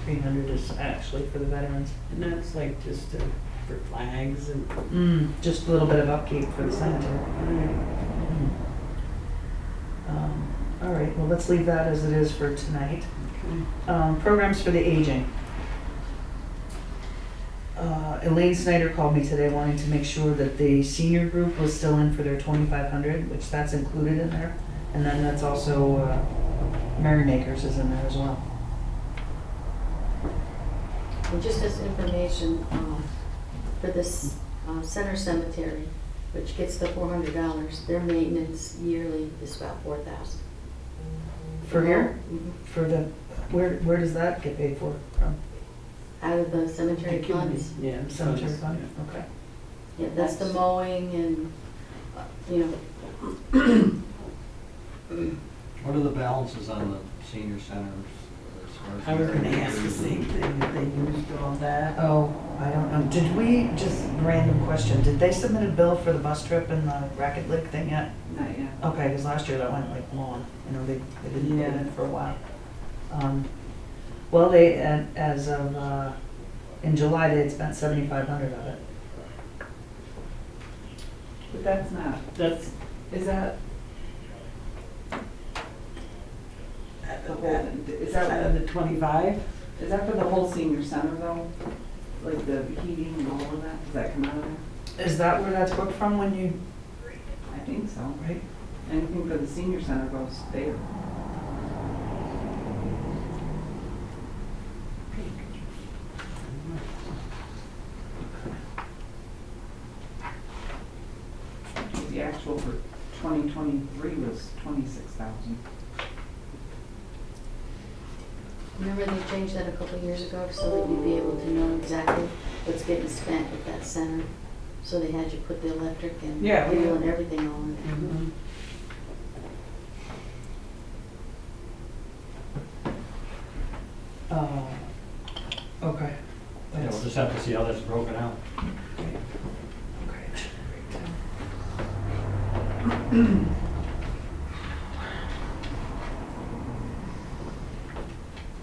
300 is actually for the veterans. And that's like just for flags and. Just a little bit of upkeep for the cemetery. All right, well, let's leave that as it is for tonight. Programs for the aging. Elaine Snyder called me today wanting to make sure that the senior group was still in for their 2,500, which that's included in there. And then that's also, Merrymakers is in there as well. And just as information, for this center cemetery, which gets the $400, their maintenance yearly is about $4,000. For here? Mhm. For the, where does that get paid for from? Out of the cemetery funds. Yeah. Cemetery fund? Okay. Yeah, that's the mowing and, What are the balances on the senior centers? as far as I was gonna the- ask the same thing, if they used all that. Oh, I don't know. Did we, just random question, did they submit a bill for the bus trip and the Racket Lake thing yet? Not yet. Okay, because last year that went like long, they didn't put it in for a while. Well, they, as of, in July, they had spent 7,500 of it. But that's not, is that? The whole, is that The 25? is that for the whole senior center though? Like the heating and all of that, does that come out of there? Is that where that's booked from when you, I think so. right? Anything for the senior center goes there. The actual for 2023 was 26,000. Remember they changed that a couple of years ago so that you'd be able to know exactly what's getting spent at that center? So they had you put the electric and Yeah, we- fuel and everything on it. Mhm. Okay. Yeah, we'll just have to see how that's broken out.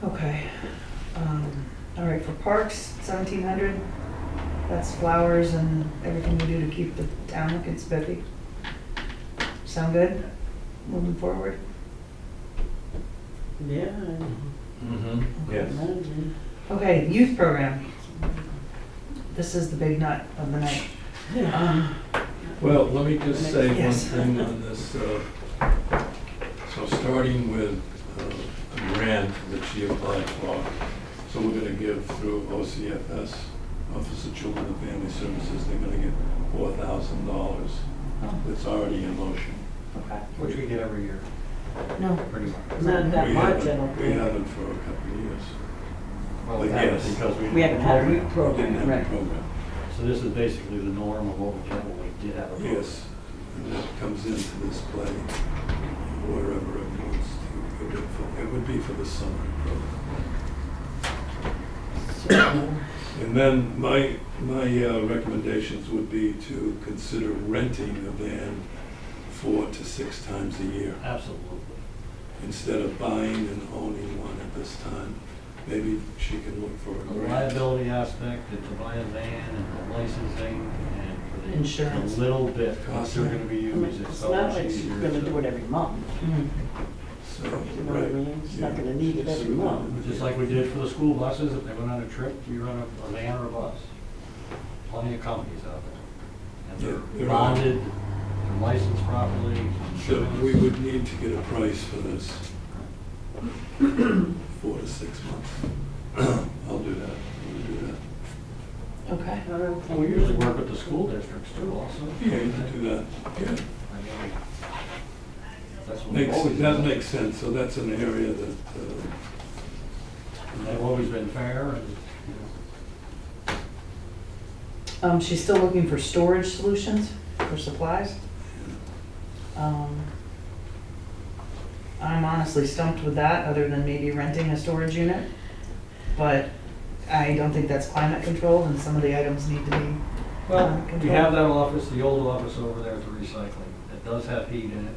Okay, all right, right, for parks, 1,700. That's flowers and everything we do to keep the town looking spiffy. Sound good? Moving forward? Yeah. Mm-hmm. Yes. Imagine. Okay, youth program. This is the big nut of the night. Well, let me just say one Yes. thing on this. So starting with a grant that she applied for, so we're gonna give through OCFS, Office of Children and Family Services, they're gonna get $4,000. That's already in motion. Okay. Which we get every year, No, pretty much. Not that We much, I haven't- don't We think. haven't for a couple of years. Well, But that was yes. because We haven't had a youth We didn't program, have a right. program. So this is basically the norm of what we get when we did have a program. Yes, and that comes into this play wherever it wants to. It would be for the summer program. And then my recommendations would be to consider renting a van 4 to 6 times a year, Absolutely. instead of buying and owning one at this time. Maybe she can look for a The grant. liability aspect, and to buy a van and the licensing and for the. Insurance. The little bit that they're gonna be I mean, used, it's it's so not much like she's easier. gonna to- do it every month, So, you know what I right. mean? She's not Yeah. gonna need it every So, month. Just like we did for the school buses, if they went on a trip, we run a van or a bus. Plenty of companies out there. And Yeah, they're there are. bonded, they're licensed properly. So we would need to get a price for this. 4 to 6 months. I'll do that, we'll do that. okay. And we usually work with the school districts too also. Yeah, you can do that, yeah. I mean, That's what we've always That done. makes sense, so that's an area that, And they've always been fair and, you know. She's still looking for storage solutions for supplies. I'm honestly stumped with that, other than maybe renting a storage unit. But I don't think that's climate controlled, and some of the items need to be Well, we controlled. have that office, the old office over there for recycling. It does have heat in it.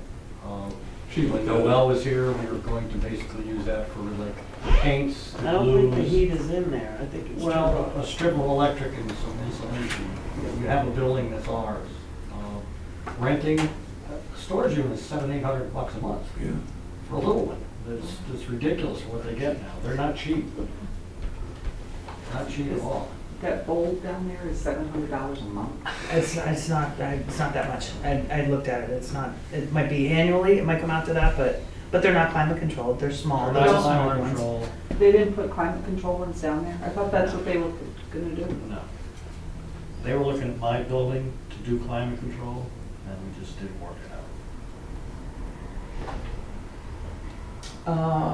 She When looked at it. Noel was here, we were going to basically use that for like paints, the I don't think the glues. heat is in there, I think it's. Well, a strip of electric and some insulation. We have a building that's ours. Renting, a storage unit is $700-800 a month yeah. for a little one. That's ridiculous for what they get now. They're not cheap. Not cheap at all. That bulb down there is $700 a month. It's not that much. I looked at it, it's not, it might be annually, it might come out to that, but they're not climate controlled, they're small. They're Those not are smaller climate ones. control. They didn't put climate control ones down there? I thought that's what they were gonna do. No. They were looking at my building to do climate control, and we just didn't work it out.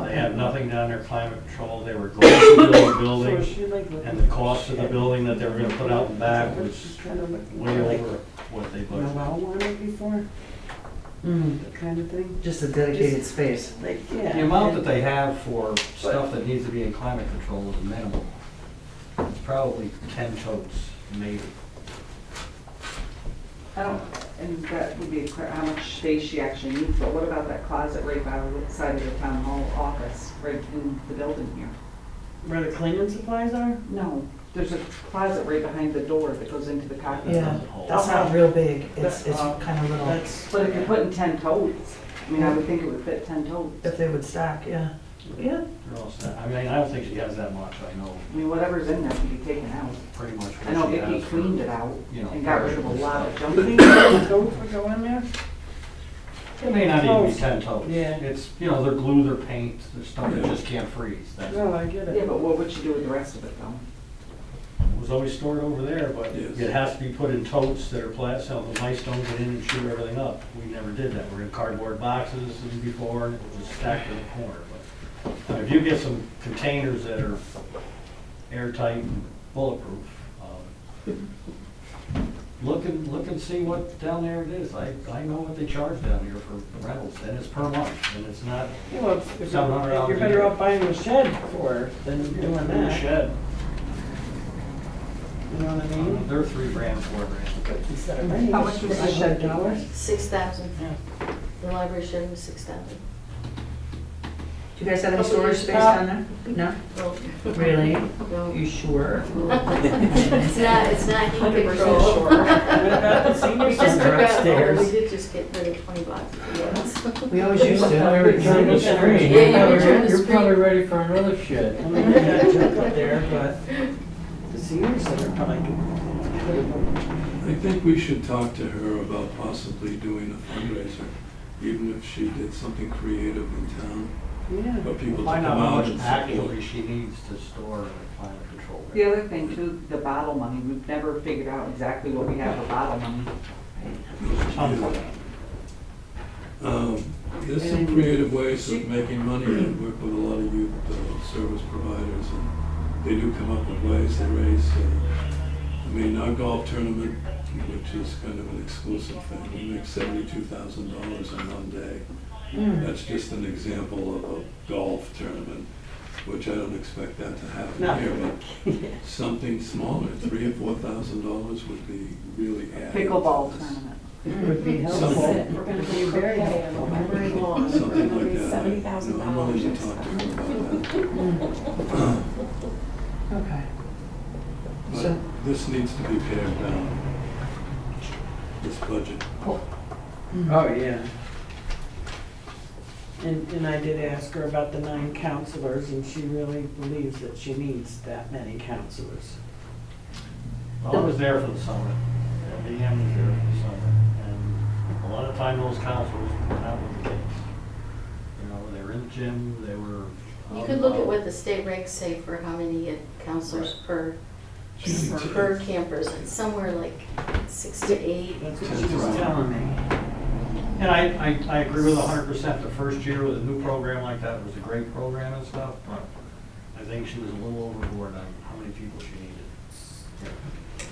They had nothing down there climate control. They were going to build a So building, is she like and the cost of the building that they were gonna put out in back was kind of way like over what they Noel budgeted. wanted before, Mm, that kind of thing? just a dedicated space. Like, yeah. The amount that they have for stuff that needs to be in climate control is minimal. It's probably 10 totes, maybe. I don't, and that would be how much space she actually needs, but what about that closet right by the side of the town hall office, right in the building here? Where the cleaning supplies are? No, there's a closet right behind the door that goes into the cockpit. Yeah, that's not real big, it's kind of little, That's, But if you're putting 10 totes, I mean, I would think it would fit 10 totes. if they would stack, yeah. Yeah, They're all set. I mean, I don't think she has that much. I know I mean, whatever's in there can be taken out. pretty much I know what she Vicky has. for, cleaned it out you know, and got rid of a lot of junk. you think those totes would go in there? It may not even be Totes. 10 totes. Yeah. It's, you know, their glue, their paint, their stuff that just can't freeze. That's, No, I get Yeah, it. but what would she do with the rest of it though? it was always stored over there, but Yes. it has to be put in totes that are plastic, so the mice don't get in and chew everything up. We never did that. We're in cardboard boxes and before, and it was just stacked in the corner. But if you get some containers that are airtight and bulletproof, look and see what down there it is. I know what they charge down here for rentals, and it's per month, and it's not Well, if $700 you're a better year. off buying a shed for it than doing in the that, shed. you know what I mean? They're $3 grand, $4 grand. Instead of renting. How much was the shed? $500? 6,000. Yeah. The library shed was 6,000. Do you guys have any Couple storage years space ago. down there? No? Well, Really? no. You sure? It's not heat 100% control. sure. What about the senior We just center took out, upstairs? we did just get rid of 20 boxes. Yes. We always used to. Return the screen. Yeah, you return the You're screen. probably ready for another shit. I mean, they got junk up there, but the senior center probably I think we should talk to her about possibly doing a fundraiser, even if she did something creative in town, yeah. for people to Find come out how out much and support. actually she needs to store in the climate control. The other thing too, the bottle money, we've never figured out exactly what we have for bottle money. Tons of that. There's some creative ways of making money. I work with a lot of youth service providers, and they do come up with ways to raise. I mean, our golf tournament, which is kind of an exclusive thing, we make $72,000 in one day. That's just an example of a golf tournament, which I don't expect that to happen No. here, but something smaller, $3,000 or $4,000 would be really added. Pickleball tournament. It would be helpful. Something. We're gonna be very helpful. Very long. Something like that. You know, I'm willing to talk to her about that. Okay. But So- this needs to be pared down, this budget. Oh, yeah. And I did ask her about the 9 counselors, and she really believes that she needs that many counselors. Well, I was there for the summer, and Deanne was there for the summer, and a lot of time those counselors went out with the kids. You know, they were in the gym, they were. You out could look at about. what the state regs say for how many counselors per campers, and somewhere like 6 to 8. That's what she was telling me. And I agree with 100%. The first year with a new program like that was a great program and stuff, but I think she was a little overboard on how many people she needed.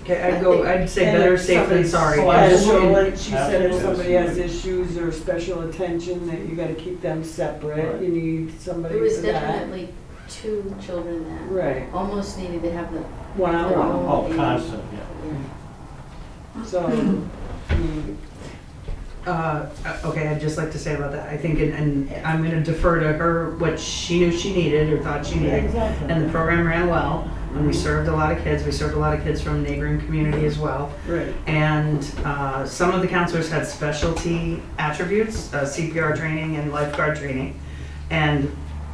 Okay, I'd say better safe than sorry. Oh, special, like she said, if Absolutely. somebody has issues or special attention, that you gotta keep them separate, Right. you need somebody There was for that. definitely 2 children that Right, almost needed to have the. one-on-one. Oh, constant, yeah. So, I mean, Okay, I'd just like to say about that, I think, and I'm gonna defer to her, what she knew she needed or thought she needed. exactly. And the program ran well, and we served a lot of kids, we served a lot of kids from neighboring community as well. Right. And some of the counselors had specialty attributes, CPR training and lifeguard training. And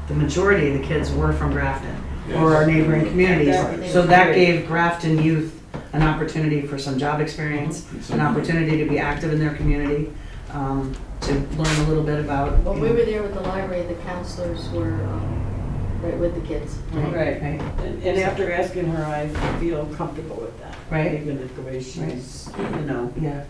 the majority of the kids were from Grafton or our neighboring communities. Exactly. So that gave Grafton youth an opportunity for some job experience, an opportunity to be active in their community, to learn a little bit about. When we were there with the library, the counselors were right with the kids. Right. Right. And after asking her, I feel comfortable with that. Right. Even if the way she's, you know, Yeah.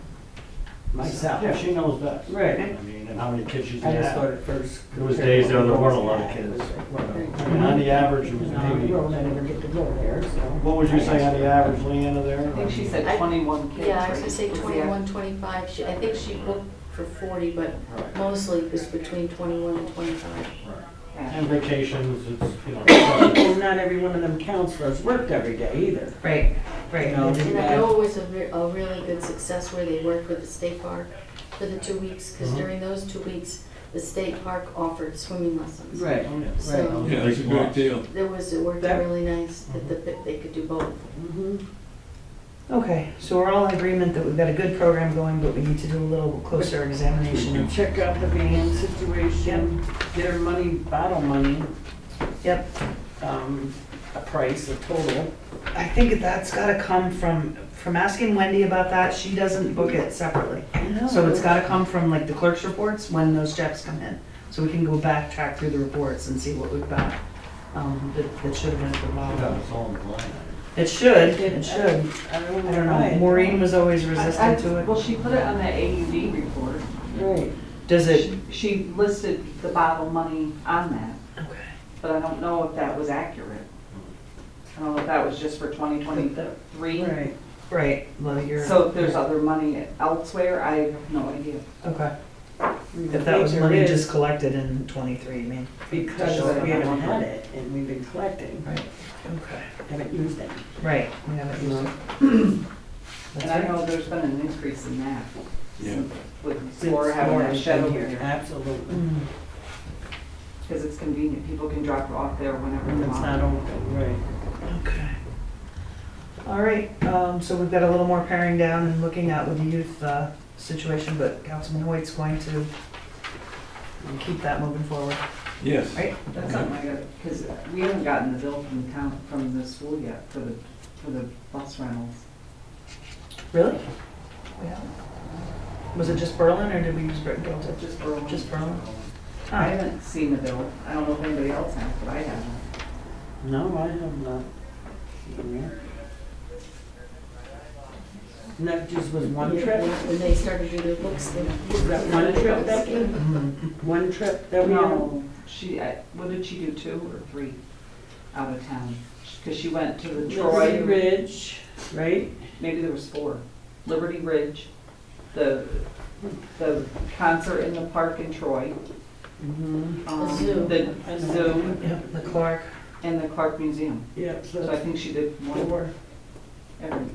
myself. Yeah, she knows best. Right. I mean, and how many kids she's I gonna just thought have. at first. There was days there weren't a lot of kids. I mean, on the average, it was No, maybe, well, I never get to go there, so. what would you say on the average, Leanna, there? I think she said I- 21 kids. Yeah, I was right? gonna say Was the 21, 25. I think she booked for 40, but mostly it was between 21 and 25. Right. Yeah. And vacations, it's, you know. Well, not every one of them counselors worked every day either. Right, right. You know, And I know it was a really good success where they worked with the state park for the 2 weeks, because during those 2 weeks, the state park offered swimming lessons. Right. Oh, yeah. So Yeah, it's a great deal. it worked That- really nice that they could do both. Mhm. Okay, so we're all in agreement that we've got a good program going, but we need to do a little closer examination of. Check out the van situation, get her money, bottle money, Yep. a price, a total. I think that's gotta come from asking Wendy about that, she doesn't book it separately. So it's gotta come from like the clerk's reports when those checks come in. So we can go back, track through the reports and see what we've got, that should have been at the Yeah, bottom. it's all in the line. It should, it should. I don't I don't know, why. Maureen was always resistant to Well, it. she put it on the AUD report. Right. Does it? She listed the bottle money on that, Okay. but I don't know if that was accurate. I don't know if that was just for 2023. Right. Right, well, you're. So if there's other money elsewhere, I have no idea. Okay, if that was money just collected in '23, you mean? Because Sure. we haven't had it and we've been collecting, Right, okay. haven't used any. Right, we haven't used it. And That's I right. know there's been an increase in that. Yeah. With Since Laura having that Laura's shed been over here, here. absolutely. Mm. because it's convenient. People can drop it off there whenever And they it's want. not open, right. Okay. All right, so we've got a little more paring down and looking at with the youth situation, but Councilman Hoyt's going to keep that moving forward, Yes. right? That's something I got, because we haven't gotten the bill from the town, from the school yet for the bus rentals. Really? Yeah. Was it just Berlin, or did we use Britain Guilds? Just Berlin. Just Berlin? I haven't seen the bill. I don't know if anybody else has, but I haven't. No, I have not. Yeah. And that just was one trip? When they started to do their books, they. Was that one trip, Becky? Mm-hmm. One trip that we had? No, what did she do, 2 or 3 out of town? Because she went to the Liberty Troy, Ridge, right? maybe there was 4. Liberty Ridge, the concert in the park in Troy. Mm-hmm. The zoo. The I know. zoo Yep, the Clark. and the Clark Museum. Yeah, So I so think she did one four. every,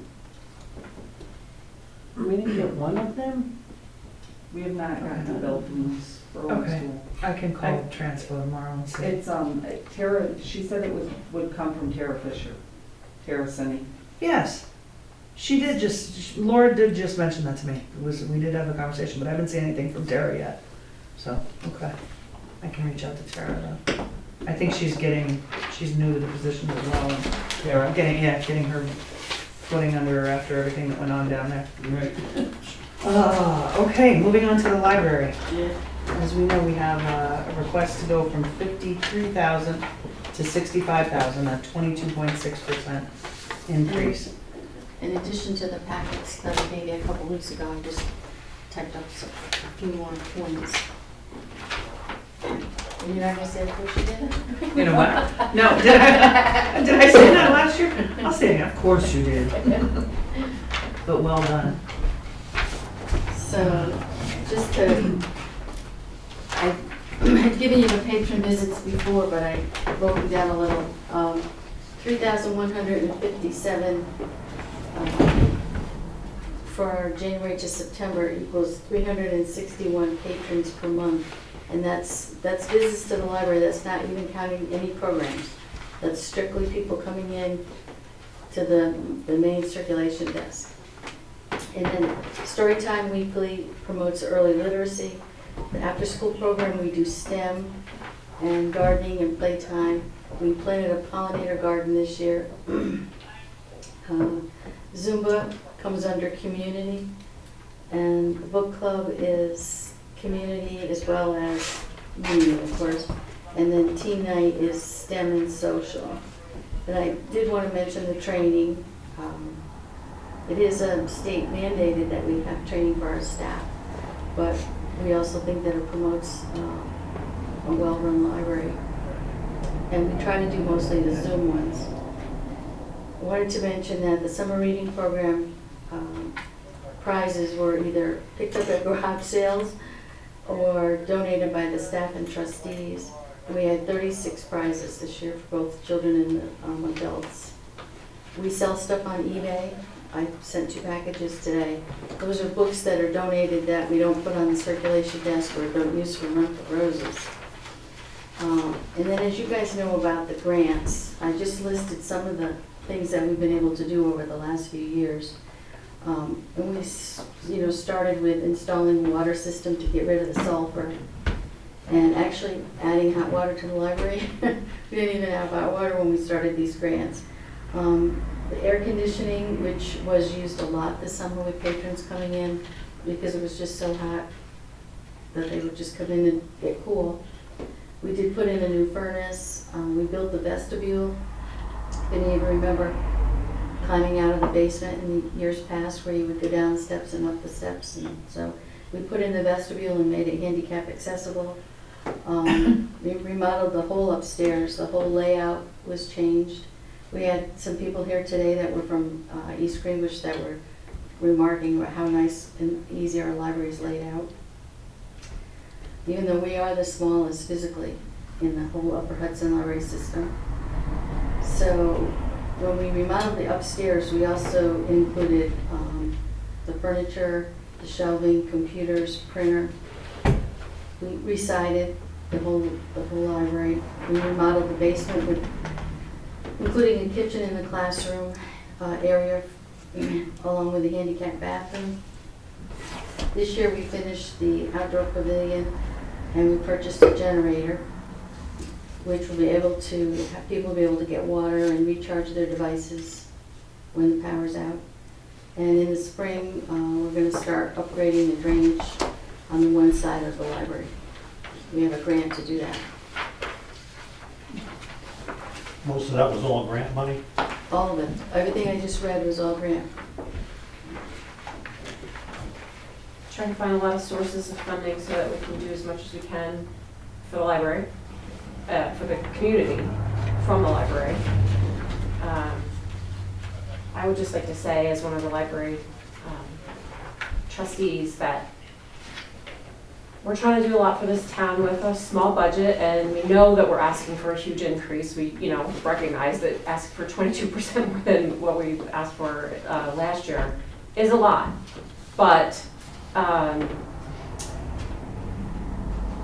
We didn't get one of them? we have not gotten the bill from Berlin Okay. School. I can call Transpo tomorrow and see. It's, Tara, she said it would come from Tara Fisher, Tara Senni. Yes. She did Laura did just mention that to me. We did have a conversation, but I haven't seen anything from Tara yet. So, okay. I can reach out to Tara though. I think she's new to the position as well. And Tara. getting her footing under her after everything that went on down there. Right. Okay, moving on to the library. Yeah. As we know, we have a request to go from 53,000 to 65,000, a 22.6% increase. In addition to the packets that I gave you a couple weeks ago, I just typed up a few more points. And you're not gonna say before she did it? You know what? No, did I say that last year? I'll say it, of course you did. But well done. So, just to, I've given you the patron visits before, but I broke it down a little. 3,157 for January to September equals 361 patrons per month. And that's visits to the library, that's not even counting any programs. That's strictly people coming in to the main circulation desk. And then Storytime Weekly promotes early literacy. The after-school program, we do STEM and gardening and playtime. We planted a pollinator garden this year. Zumba comes under community. And the book club is community as well as union, of course. And then teen night is STEM and social. And I did want to mention the training. It is state mandated that we have training for our staff, but we also think that it promotes a well-run library. And we try to do mostly the Zoom ones. I wanted to mention that the summer reading program prizes were either picked up at garage sales or donated by the staff and trustees. We had 36 prizes this year for both children and adults. We sell stuff on eBay. I sent 2 packages today. Those are books that are donated that we don't put on the circulation desk or don't use for Month of Roses. And then as you guys know about the grants, I just listed some of the things that we've been able to do over the last few years. And we started with installing a water system to get rid of the sulfur and actually adding hot water to the library. We didn't even have hot water when we started these grants. The air conditioning, which was used a lot this summer with patrons coming in because it was just so hot that they would just come in and get cool. We did put in a new furnace. We built the vestibule. If any of you remember climbing out of the basement in years past where you would go down the steps and up the steps. And so we put in the vestibule and made it handicap accessible. We remodeled the whole upstairs. The whole layout was changed. We had some people here today that were from East Greenwich that were remarking about how nice and easy our library is laid out. Even though we are the smallest physically in the whole Upper Hudson library system. So when we remodeled the upstairs, we also included the furniture, the shelving, computers, printer. We re-sided the whole library. We remodeled the basement with, including a kitchen in the classroom area, along with the handicap bathroom. This year we finished the outdoor pavilion and we purchased a generator, which will be able to have people be able to get water and recharge their devices when the power's out. And in the spring, we're going to start upgrading the drainage on the one side of the library. We have a grant to do that. Most of that was all grant money? All of it. Everything I just read was all grant. Trying to find a lot of sources of funding so that we can do as much as we can for the library, for the community, from the library. I would just like to say, as one of the library trustees, that we're trying to do a lot for this town with a small budget, and we know that we're asking for a huge increase. We, recognize that asking for 22% more than what we asked for last year is a lot. But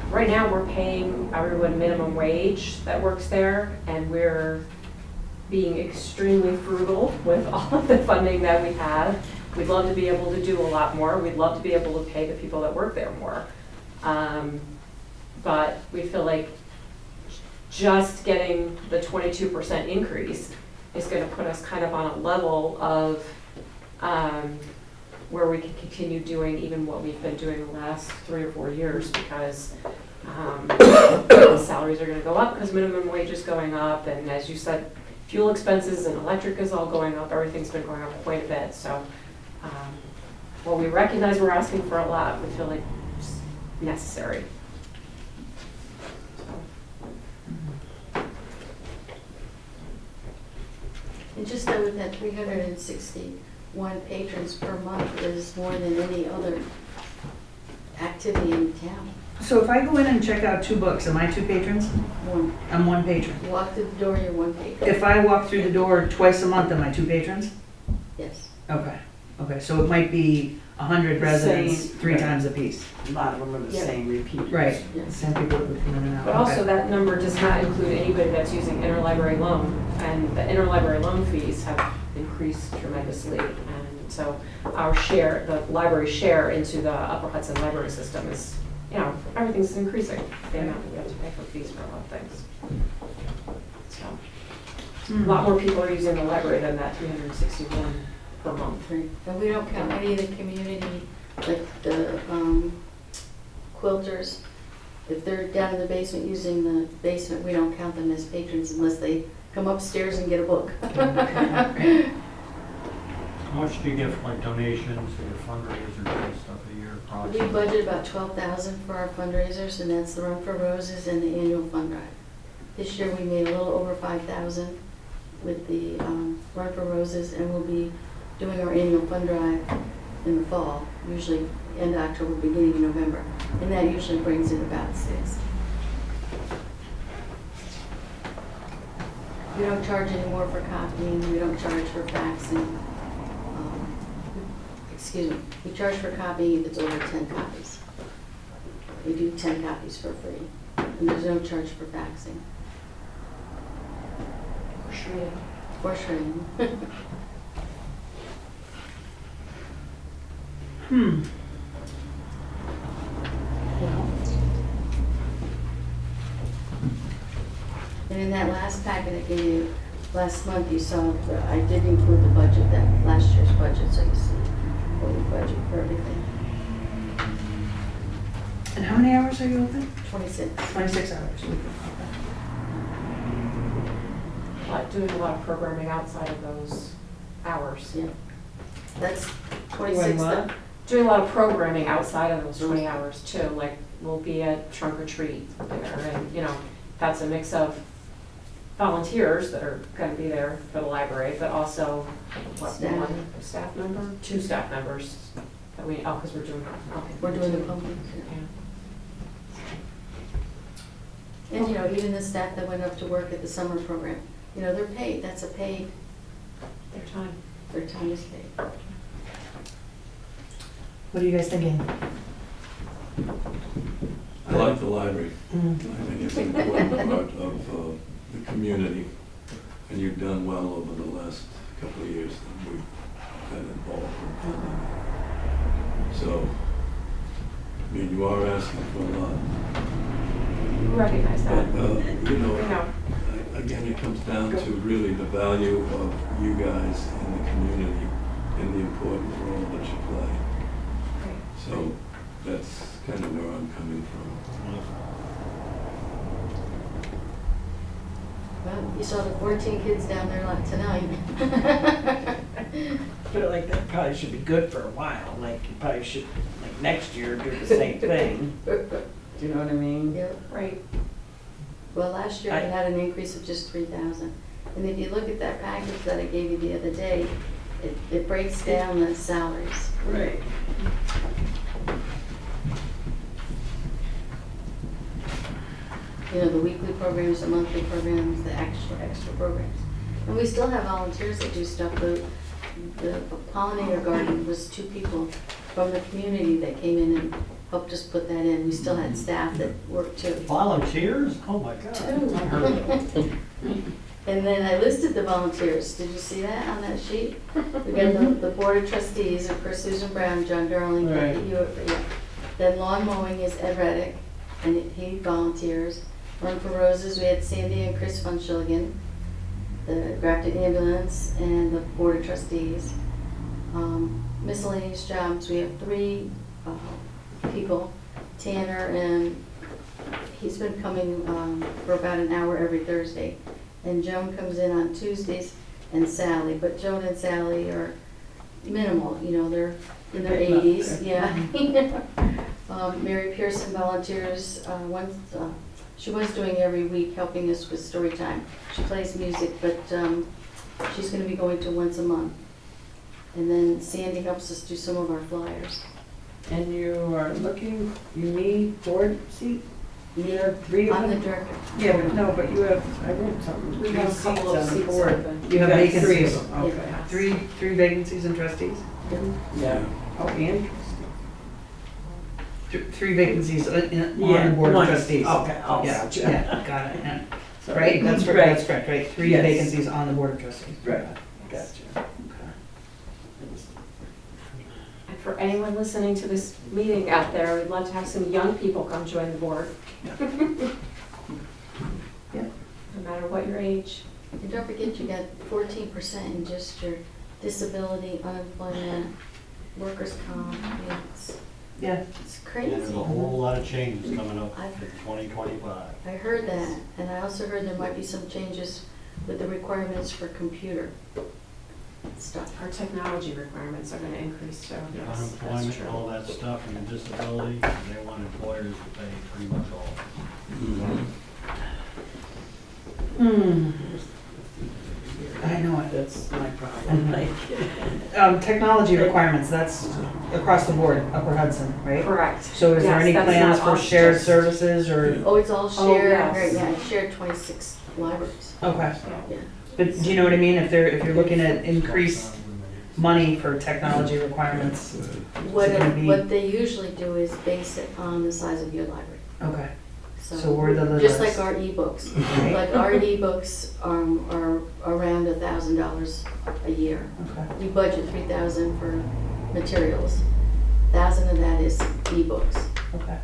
right now we're paying everyone minimum wage that works there, and we're being extremely frugal with all of the funding that we have. We'd love to be able to do a lot more. We'd love to be able to pay the people that work there more. But we feel like just getting the 22% increase is going to put us kind of on a level of where we can continue doing even what we've been doing the last 3 or 4 years, because salaries are going to go up because minimum wage is going up, and as you said, fuel expenses and electric is all going up. Everything's been going up quite a bit. So while we recognize we're asking for a lot, we feel like it's necessary. And just that with that 361 patrons per month is more than any other activity in town. So if I go in and check out 2 books, am I 2 patrons? One. I'm 1 patron. You walk through the door, you're one patron. If I walk through the door twice a month, am I 2 patrons? Yes. Okay, okay, so it might be 100 residents, Same, 3 right. times a piece. A lot of them are the Yeah. same repeaters. Right, Yes. same people that would come in and out. But Okay. also that number does not include anybody that's using interlibrary loan, and the interlibrary loan fees have increased tremendously. And so our share, the library share into the Upper Hudson library system is, everything's increasing. The amount that we have to pay for fees for a lot of things. So a lot more people are using the library than that 361 per month. Right. And we don't count any of the community, like the quilters. If they're down in the basement using the basement, we don't count them as patrons unless they come upstairs and get a book. How much do you get for like donations or fundraisers and stuff a year We approximately? budget about $12,000 for our fundraisers, and that's the Run for Roses and the annual fund drive. This year we made a little over $5,000 with the Run for Roses, and we'll be doing our annual fund drive in the fall, usually end of October, beginning of November, and that usually brings in about $6,000. We don't charge any more for copying, we don't charge for faxing. We charge for copying if it's over 10 copies. We do 10 copies for free, and there's no charge for faxing. For shredding. And in that last packet I gave you last month, you saw, I did include the budget, that last year's budget, so you see what we budget for everything. And how many hours are you open? 26. 26 hours. Doing a lot of programming outside of those hours. Yeah. That's 26. what? Doing a lot of programming outside of those 20 hours too. Like we'll be at trunk or treat there, and that's a mix of volunteers that are going to be there for the library, but also Staff. 1 staff member, 2 staff members that we because we're doing We're doing the pumpkins. Yeah. And even the staff that went up to work at the summer program, they're paid. That's a paid. Their time. Their time is paid. What are you guys thinking? like the library. I think it's an important part of the community, and you've done well over the last couple of years that we've been involved in funding it. So, I mean, you are asking for a lot. Recognize But, that. you know, No. again, it comes down to really the value of you guys in the community and the important role that you play. So that's kind of where I'm coming from. Well, you saw the 14 kids down there like tonight. But like, that probably should be good for a while, like, you probably should, like, next year do the same thing. Do you know what I mean? Yep. Right. Well, last year we had an increase of just 3,000. And if you look at that package that I gave you the other day, it breaks down the salaries. Right. You know, the weekly programs, the monthly programs, the extra programs. And we still have volunteers that do stuff. The pollinator garden was 2 people from the community that came in and helped us put that in. We still had staff that worked too. Volunteers? Oh my God. And then I listed the volunteers. Did you see that on that sheet? We got the board of trustees, of course, Susan Brown, John Darling, Right. Becky Hewitt, yeah. Then lawn mowing is Ed Reddick, and he volunteers. Run for Roses, we had Sandy and Chris Von Schilligan. The Grafton Ambulance and the board of trustees. Miscellaneous jobs, we have 3 people. Tanner, and he's been coming for about an hour every Thursday. And Joan comes in on Tuesdays, and Sally, but Joan and Sally are minimal, you know, they're in their 80s, yeah. Mary Pearson volunteers, she was doing every week, helping us with story time. She plays music, but she's gonna be going to once a month. And then Sandy helps us do some of our flyers. And you are looking, you need board seat? You have 3 of I'm the them? director. Yeah, but no, but you have, I wrote something, We 3 have a seats couple of on the seats board. open. You have got 3 vacancies. of them, okay. Yeah. Three vacancies and trustees? Yeah. Oh, and? 3 vacancies on Yeah, the board of one. trustees. Okay, oh, Yeah, gotcha. yeah, got it, yeah. Sorry. Right, that's Right. right, that's correct, right? 3 Yes. vacancies on the board of trustees. Right, gotcha. And for anyone listening to this meeting out there, we'd love to have some young people come join the board. Yeah. No matter what your age. And don't forget, you got 14% in just your disability, unemployment, workers' comp. Yeah, Yeah. it's And crazy. there's a whole lot of changes coming up I've- in 2025. I heard that, and I also heard there might be some changes with the requirements for computer stuff. Our technology requirements are gonna increase, so The yes, that's unemployment, true. all that stuff, and the disability, they want employers to pay pretty much all of it. I know it. That's my problem, like. Technology requirements, that's across the board, Upper Hudson, right? Correct. So is there Yes, any that's plans not for us, shared just- services or? Oh, it's all Oh, shared, yes. right, yeah, shared 26 libraries, Okay, yeah. but do you know what I mean? If you're looking at increased money for technology requirements? What, it gonna be- what they usually do is base it on the size of your library. Okay, so where are the Just lists? like our ebooks. Right. Like our ebooks are around $1,000 a year. Okay, We budget $3,000 for materials. 1,000 of that is ebooks. okay,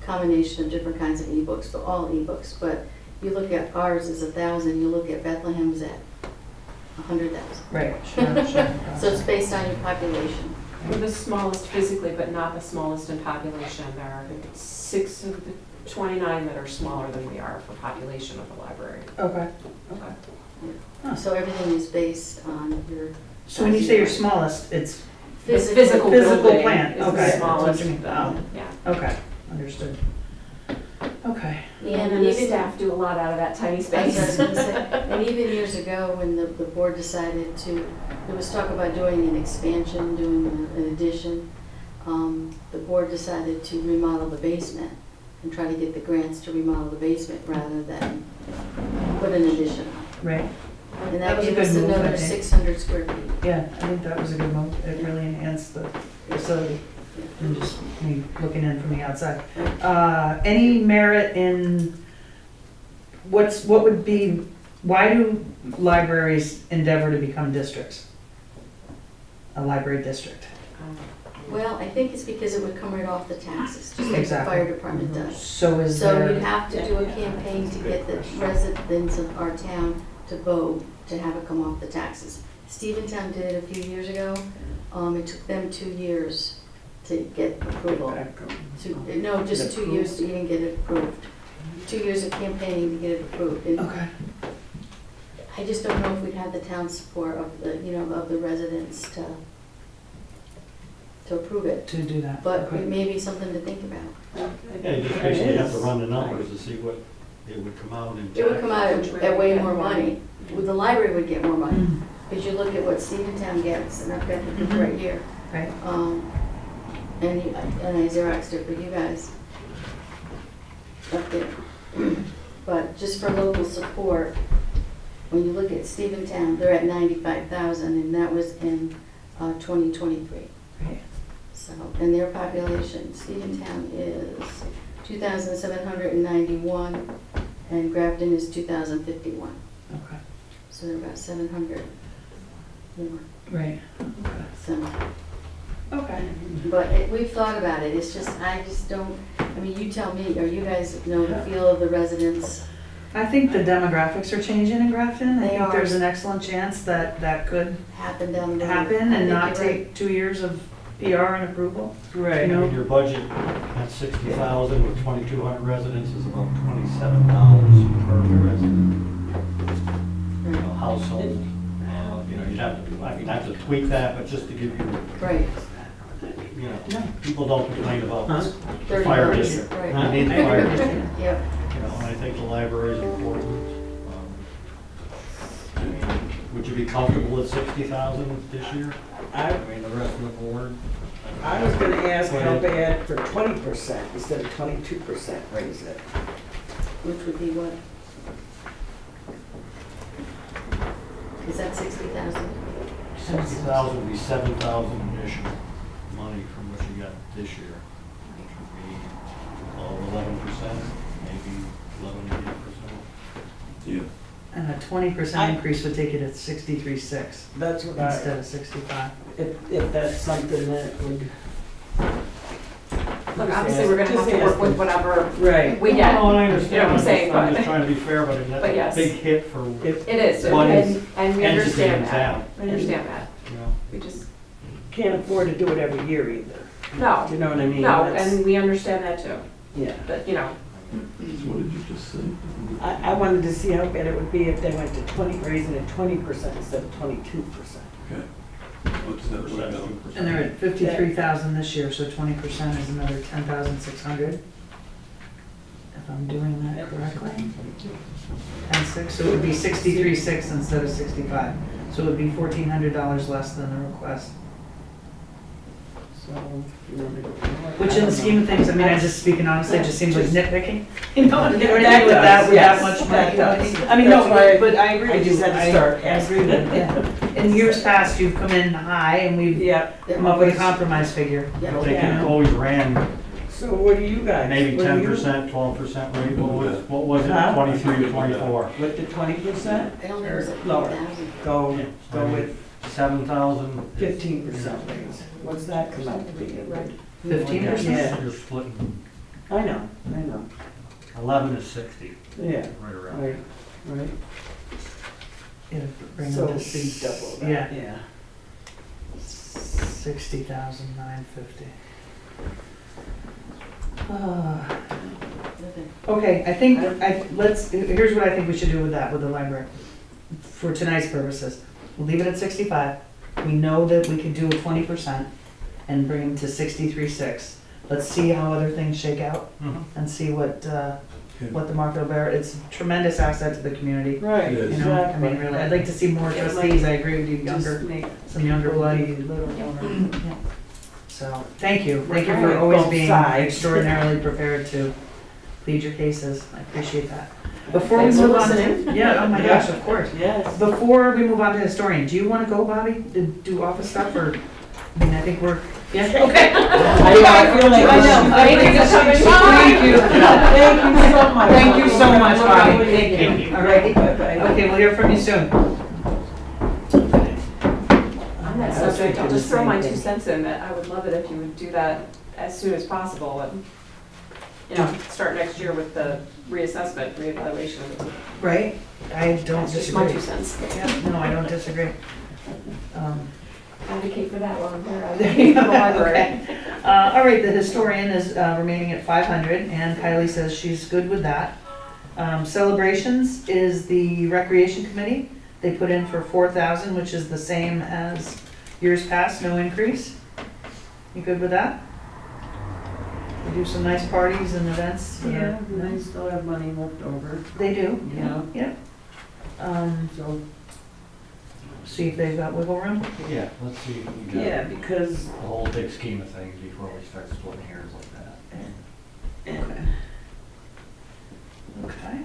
Combination of different kinds of ebooks, but all ebooks. But you look at ours is 1,000. You look at Bethlehem's at 100,000. right, sure. So it's based on your population. We're the smallest physically, but not the smallest in population. There are 6 of the 29 that are smaller than we are for population of the library. Okay, Okay. So everything is based on your so when you say your smallest, it's, It's physical Physical building plant, is okay, the that's what smallest. you mean. Oh. Yeah. okay, understood. Okay, And then the staff do a lot out of that tiny That's what I was space. gonna say. And even years ago, when the board decided to, there was talk about doing an expansion, doing an addition. The board decided to remodel the basement and try to get the grants to remodel the basement rather than put an addition on. right, And That that was a gave us good move, I another think. 600 square feet. yeah, I think that was a good move. It really enhanced the facility. and just me looking in from the outside. Any merit in, what would be, why do libraries endeavor to become districts? A library district? Well, I think it's because it would come right off the taxes, just like the Exactly. fire department does. So is So there? you'd have to do a campaign to get the residents of our town to vote to have it come off the taxes. Steventown did it a few years ago. It took them 2 years to get approval. No, just 2 years to even get it approved. 2 years of campaigning to get it approved. And Okay. I just don't know if we'd have the town support of the, of the residents to approve it. To do that. But Okay. it may be something to think about. Yeah, you just basically have to run the numbers to see what it would come out in. It would come out at way more money. Well, the library would get more money. Because you look at what Steventown gets, and I've got the book right here. Right. And I Xeroxed it for you guys. Up there. But just for local support, when you look at Steventown, they're at 95,000, and that was in 2023. Right. So, and their population, Steventown is 2,791, and Grafton is 2,051. Okay. So they're about 700 more. Right. So, Okay. but we've thought about it. It's just, I just don't, I mean, you tell me, or you guys know the feel of the residents. I think the demographics are changing in Grafton. I They think are. there's an excellent chance that that could Happen down the road. happen I and think not you're right. take 2 years of PR and approval. Right. I mean, your budget at 60,000 with 2,200 residents is about $27 per resident, household. You'd have to, I'd have to tweak that, but just to give you, Right. people don't complain about the 30 fire bucks, district. right. I mean, the fire district. Yep. And I think the library is important. I mean, would you be comfortable at 60,000 this year? I mean, the rest of the board? I was gonna ask how bad for 20% instead of 22% raise it. Which would be what? Is that 60,000? 60,000 would be 7,000 additional money from what you got this year, which would be 11%, maybe 11.5%. Yeah. And a 20% increase would take it at 63.6 That's what instead of 65. if that's something that would. Look, obviously, we're gonna have to work with whatever Right. we get. No, and I You know understand, what I'm saying, I'm just but trying to be fair, but that's But a yes. big hit for, If it is, One and we entity understand in that. town. We understand that. you know. We just, can't afford to do it every year either. no, You know what I mean? no, That's- and we understand that too. Yeah. But, So what did you just say? I wanted to see how bad it would be if they went to raising it 20% instead of 22%. Okay. What's that work out? And they're at 53,000 this year, so 20% is another 10,600. If I'm doing that correctly. 10.6, so it would be 63.6 instead of 65. So it would be $1,400 less than the request. So, you know, Which in the scheme of things, I mean, I'm just speaking honestly, it just seems like nitpicking. You know, That with does, that, with that yes, much that money. does. I mean, no, That's why but I agree I with just you. had to start I agree with it, yeah. In years past, you've come in high and we've Yep. come up with a compromise figure. Yeah. They could always ran So what do you guys? maybe what do you- 10%, 12% rate, what was it, Huh? 23 to 24? With the 20%? I don't think it was at Lower. 3,000. Go with 7,000. 15% raise. What's that come out to be? Right. 15%? Yeah, You're splitting, I know. 11 is 60, Yeah, right around. right. Yeah, bring So it to it'd be double that. Yeah, Yeah. 60,950. Okay. Okay, I think, here's what I think we should do with that, with the library, for tonight's purposes. We'll leave it at 65. We know that we could do a 20% and bring them to 63.6. Let's see how other things shake out Mhm. and see what the market will bear. It's a tremendous asset to the community. Right, It is. You know, I exactly. mean, really, I'd like to see more trustees, I agree with you, younger, Just make some younger blood. a little more. So, thank you for Right. always Both being sides. extraordinarily prepared to plead your cases. I appreciate that. Before we Thanks for move on listening. to, yeah, oh my gosh, of course. Yes. Before we move on to historian, do you want to go, Bobby, to do office stuff, or, I mean, I think we're Yeah, okay. I feel like. I know. Thank you for coming by. Thank you. Thank you so much. Thank you so much, Bonnie. Thank Thank you. All right. Okay, we'll hear from you soon. On that I was subject, thinking I'll the just throw same my thing. 2 cents in that I would love it if you would do that as soon as possible and, start next year with the reassessment, reevaluation. Right? I don't That's just my disagree. 2 cents. Yeah, no, I don't disagree. Advocate for that while I'm there. There you Advocate for go. the library. Okay. All right, the historian is remaining at 500, and Kylie says she's good with that. Celebrations is the recreation committee. They put in for 4,000, which is the same as years past, no increase. You good with that? They do some nice parties and events. that are Yeah, and I nice. still have money left over, They do, Yeah. yeah. so, See if they've got wiggle room. Yeah, let's see if we yeah, get because, the whole big scheme of things before we start splitting hairs like that. Okay.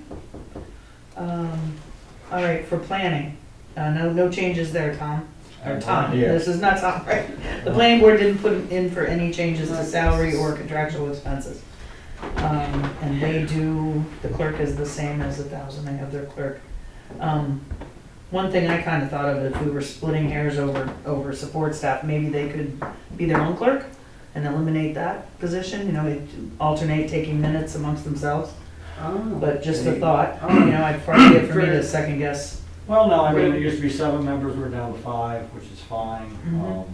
All right, for planning, no changes there, Tom. Or Tom, Yeah. this is not Tom, right? The planning board didn't put in for any changes to salary or contractual expenses. And they do, the clerk is the same as 1,000, they have their clerk. One thing I kind of thought of, if we were splitting hairs over support staff, maybe they could be their own clerk and eliminate that position, they'd alternate taking minutes amongst themselves. oh. But just a thought, I'd probably get for me to second guess. Well, no, I mean, it used to be 7 members, we're down to 5, which is fine. Mhm.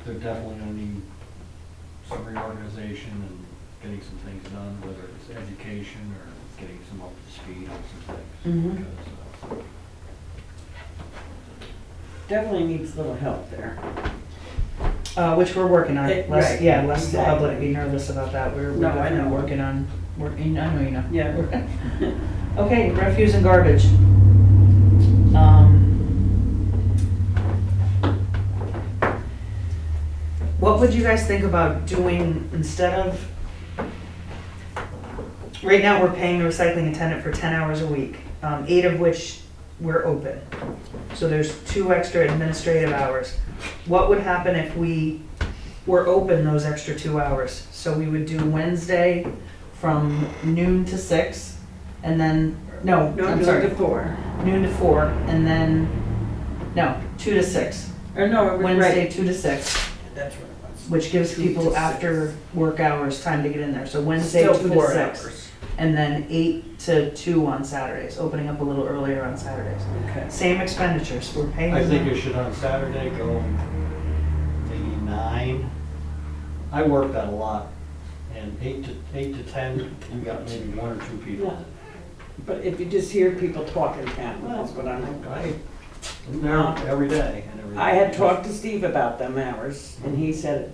They're definitely gonna need some reorganization and getting some things done, whether it's education or getting some up to speed on some Mhm. things. Because, Definitely needs a little help there. Which we're working on. Right, Less the public exactly. be nervous about that. We're No, I definitely know. working on, I know you know. Yeah. Okay, refuse and garbage. What would you guys think about doing instead of, right now we're paying a recycling attendant for 10 hours a week, 8 of which we're open. So there's 2 extra administrative hours. What would happen if we were open those extra 2 hours? So we would do Wednesday from noon to 6, and then, no, No, I'm no, sorry, to 4. noon to 4, and then, no, 2 to 6. Or no, it was Wednesday, right. 2 to 6, That's what it was. which gives 2 to people 6. after work hours time to get in there. So Wednesday, Still 2 to 4 6. hours. And then 8 to 2 on Saturdays, opening up a little earlier on Saturdays. Okay. Same expenditures, we're paying I think them. you should on Saturday go maybe 9. I work that a lot. And 8 to 10, you got maybe 1 or 2 people. Yeah. But if you just hear people talking town, that's what I'm. I'm there every day and every. I had talked to Steve about them hours, and he said,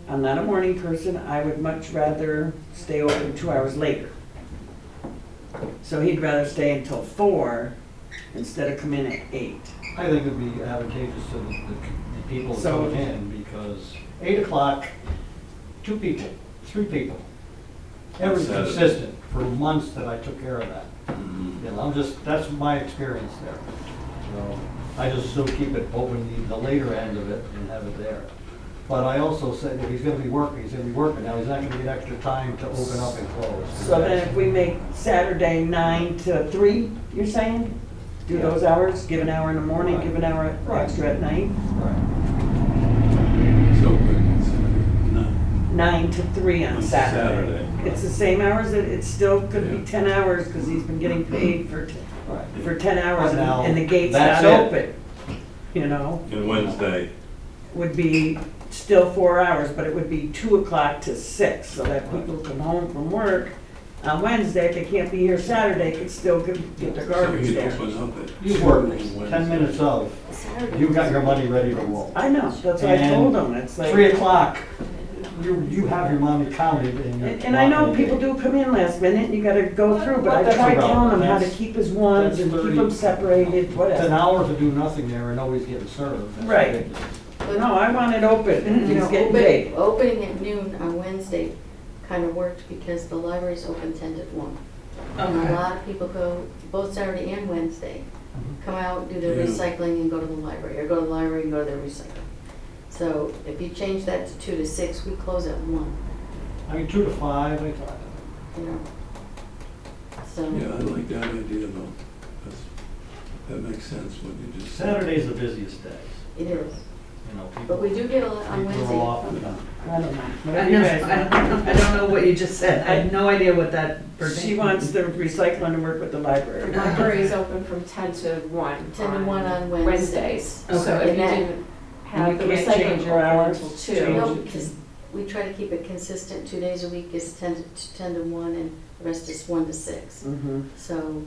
I'm not a morning person, I would much rather stay open 2 hours later. So he'd rather stay until 4 instead of come in at 8. I think it'd be advantageous to the people So- coming in, because 8 o'clock, 2 people, 3 people. Every Saturday. consistent for months that I took care of that. That's my experience there. So I just still keep it open, the later end of it, and have it there. But I also said if he's gonna be working, he's gonna be working. Now, he's not gonna get extra time to open up and close. So then if we make Saturday 9 to 3, you're saying? Do Yeah. those hours, give an hour in the morning, Right. give an hour Right. extra at night? Right. So, no, 9 to 3 on On Saturday. Saturday. It's the same hours, it still could be 10 hours because he's been getting paid for Right. 10 hours But now, and the gate's that's not it. open. You know, and Wednesday, would be still 4 hours, but it would be 2 o'clock to 6, so that people come home from work on Wednesday, if they can't be here Saturday, could still get their so garbage we there. open up at. You work Wednesday. 10 minutes of, Saturday. you've got your money ready to roll. I know, that's what I told them, it's 3 like, o'clock, you have your money counted and you're. and I know blocking people it. do come in last minute, you gotta go through, but I That's tried telling irrelevant. them how to That's- keep his ones and that's keep them 30. separated, It's an whatever. hour to do nothing there and nobody's getting served. That's Right. ridiculous. No, I want it open, You know, he's getting paid. opening at noon on Wednesday kind of worked because the library's open 10 to 1. And a Okay. lot of people go both Saturday and Wednesday, Mhm. come out, do their Yeah. recycling and go to the library, or go to the library and go to their recycling. So if you change that to 2 to 6, we close at 1, I mean, 2 to 5, I thought. you know? So, Yeah, I like that idea though. That's, that makes sense what you just said. Saturday's the busiest days, it is. you know, people. But we do get a lot on People are off Wednesday. and I don't know. I Whatever you know, guys want. I don't know what you just said. I have no idea what that pertains. She wants the recycling to work with the library. The library is open from 10 to 1. 10 to 1 on Wednesdays. Wednesdays. Okay. So if you And that- didn't have the you can't recycling change your open hours, until change 2. No, because we try to keep it consistent, 2 days a week is 10 to 1, and the rest is 1 to 6. Mhm. So,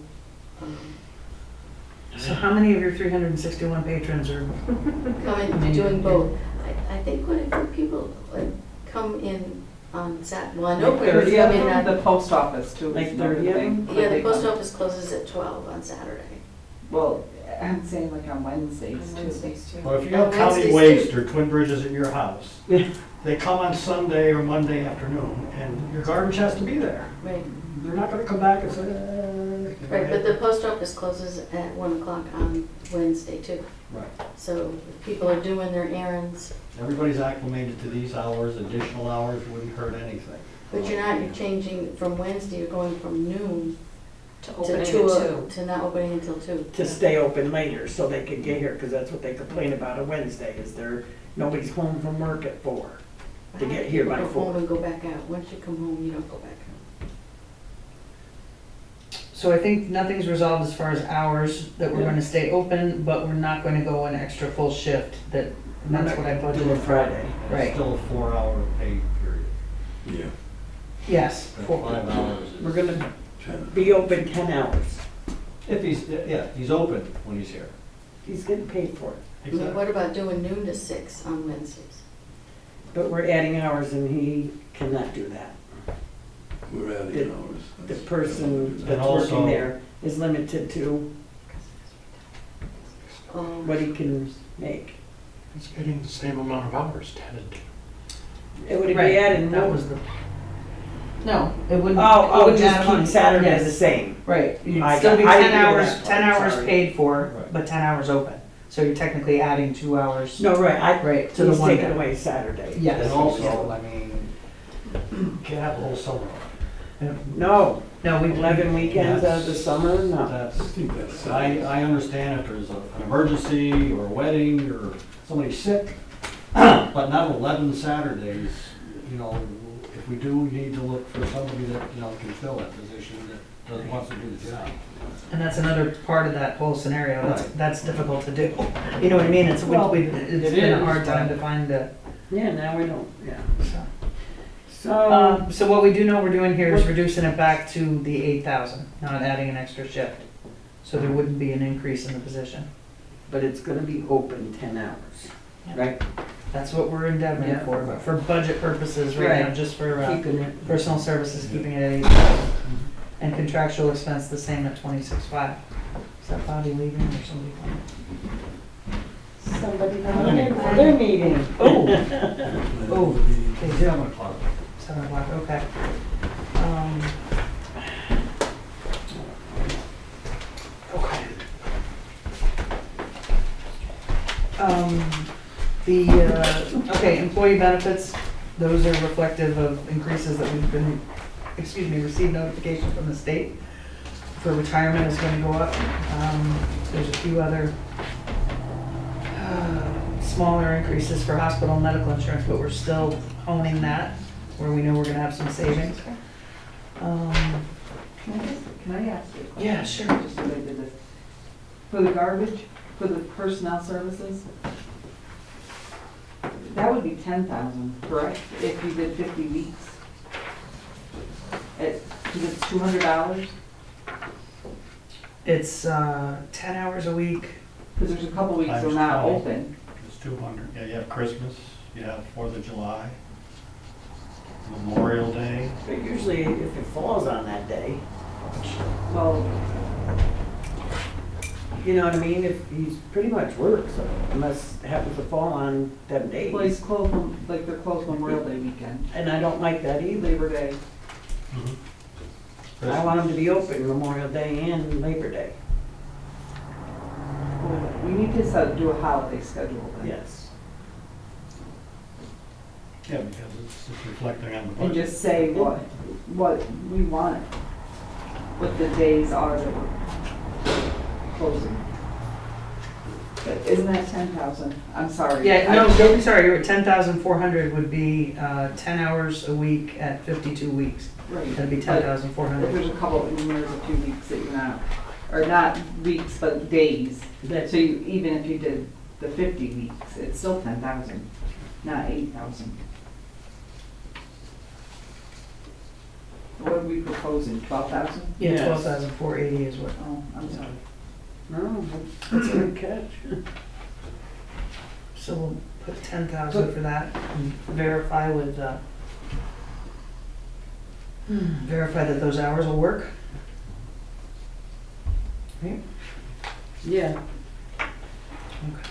So how many of your 361 patrons are, coming, doing both. I think quite a few people like come in on well, I know Like quite a 30 few of come in them? on, The post office too. is Like another 30 of thing. them? yeah, the Big post one. office closes at 12 on Saturday. Well, I'm saying like on Wednesdays On too. Wednesdays too. Well, if you Oh, have county Wednesdays waste too. or Twin Bridges at your house, they come on Sunday or Monday afternoon, and your garbage has to be there. Right, They're not gonna come back and say, right, but the post office closes at 1 o'clock on Wednesday too. Right. So if people are doing their errands, Everybody's acclimated to these hours, additional hours wouldn't hurt anything. but you're changing from Wednesday, you're going from noon To to opening at 2, 2. to not opening until 2. To stay open later so they can get here, because that's what they complain about on Wednesday, is nobody's home from work at 4. To get here by People go home 4. and go back out. Once you come home, you don't go back out. so I think nothing's resolved as far as hours, that we're Yeah. gonna stay open, but we're not gonna go an extra full shift, that's what I Do budgeted a for. Friday. Right. It's still a 4-hour pay period. Yeah, Yes. That for- 5 hours is. We're gonna 10. be open 10 hours. If he's open when he's here. He's getting paid for it. I mean, what about doing noon to 6 on Wednesdays? But we're adding hours and he cannot do that. We're adding The- hours. The person And that's also- working there is limited to what he can make. It's getting the same amount of hours, 10 and 2. It would be Right, added that more. was the. No, it wouldn't. it Oh, wouldn't just add on. keep Saturday Yes. the same. Right, you'd I still got- be I 10 didn't hear hours, that 10 part, hours sorry. paid for, Right. but 10 hours open. So you're technically adding 2 hours. No, right, Right, to the he's one taking day. away Saturday. Yes. And also, I mean, can't have the whole summer off. No, No, we 11 weekends out of the summer, no. I That's, think that's. I understand if there's an emergency or a wedding or somebody's sick, but not 11 Saturdays, you know, if we do need to look for somebody that, you know, can fill that position, that wants to do the job. And that's another part of that whole scenario, Right. that's difficult to do. You know what I mean? It's Well, it's it been a is, hard time but- to find a. Yeah, now we don't, yeah. So. So, So what we do know we're doing here is reducing it back to the 8,000, not adding an extra shift. So there wouldn't be an increase in the position. but it's gonna be open 10 hours, right? That's what we're endeavoring Yeah. for, but for budget purposes right now, Right. just for Keeping it, personal services, keeping it at 8,000. And contractual expense the same at 26,500. Is that Bobby leaving or somebody coming? somebody coming in for their meeting. Oh, oh, They do have a clock. 7 o'clock, okay. Okay. Okay, employee benefits, those are reflective of increases that we've been, received notification from the state for retirement is gonna go up. There's a few other smaller increases for hospital medical insurance, but we're still honing that, where we know we're gonna have some savings. Can I ask you a question? Yeah, sure. Just related to this. For the garbage, for the personnel services, that would be 10,000, correct? If you did 50 weeks? Because it's $200? It's 10 hours a week. Because there's a couple weeks they're Times not 20. open. It's 200. Yeah, you have Christmas, you have 4th of July, Memorial Day. But usually if it falls on that day, Well, you know what I mean? If he's pretty much works, unless it happens to fall on them well, he's days. closed, like they're closed Memorial Day weekend, And I don't like that either. Labor Day. I want them to be open Memorial Day and Labor Day. We need to do a holiday schedule then. Yes. Yeah, because it's reflecting on the And budget. just say what we want, what the days are that we're closing. But isn't that 10,000? I'm sorry. Yeah, no, don't be sorry, you're at 10,400 would be 10 hours a week at 52 weeks. Right. That'd be But 10,400. there's a couple, and there's a few weeks that you're not, or not weeks, but days. That- So you, even if you did the 50 weeks, it's still 10,000, not 8,000. What are we proposing, 12,000? Yeah, Yes. 12,480 is what, Oh, I'm sorry. No, that's a good catch. so we'll put 10,000 for that and verify with, verify that those hours will work. Right? Yeah. Okay.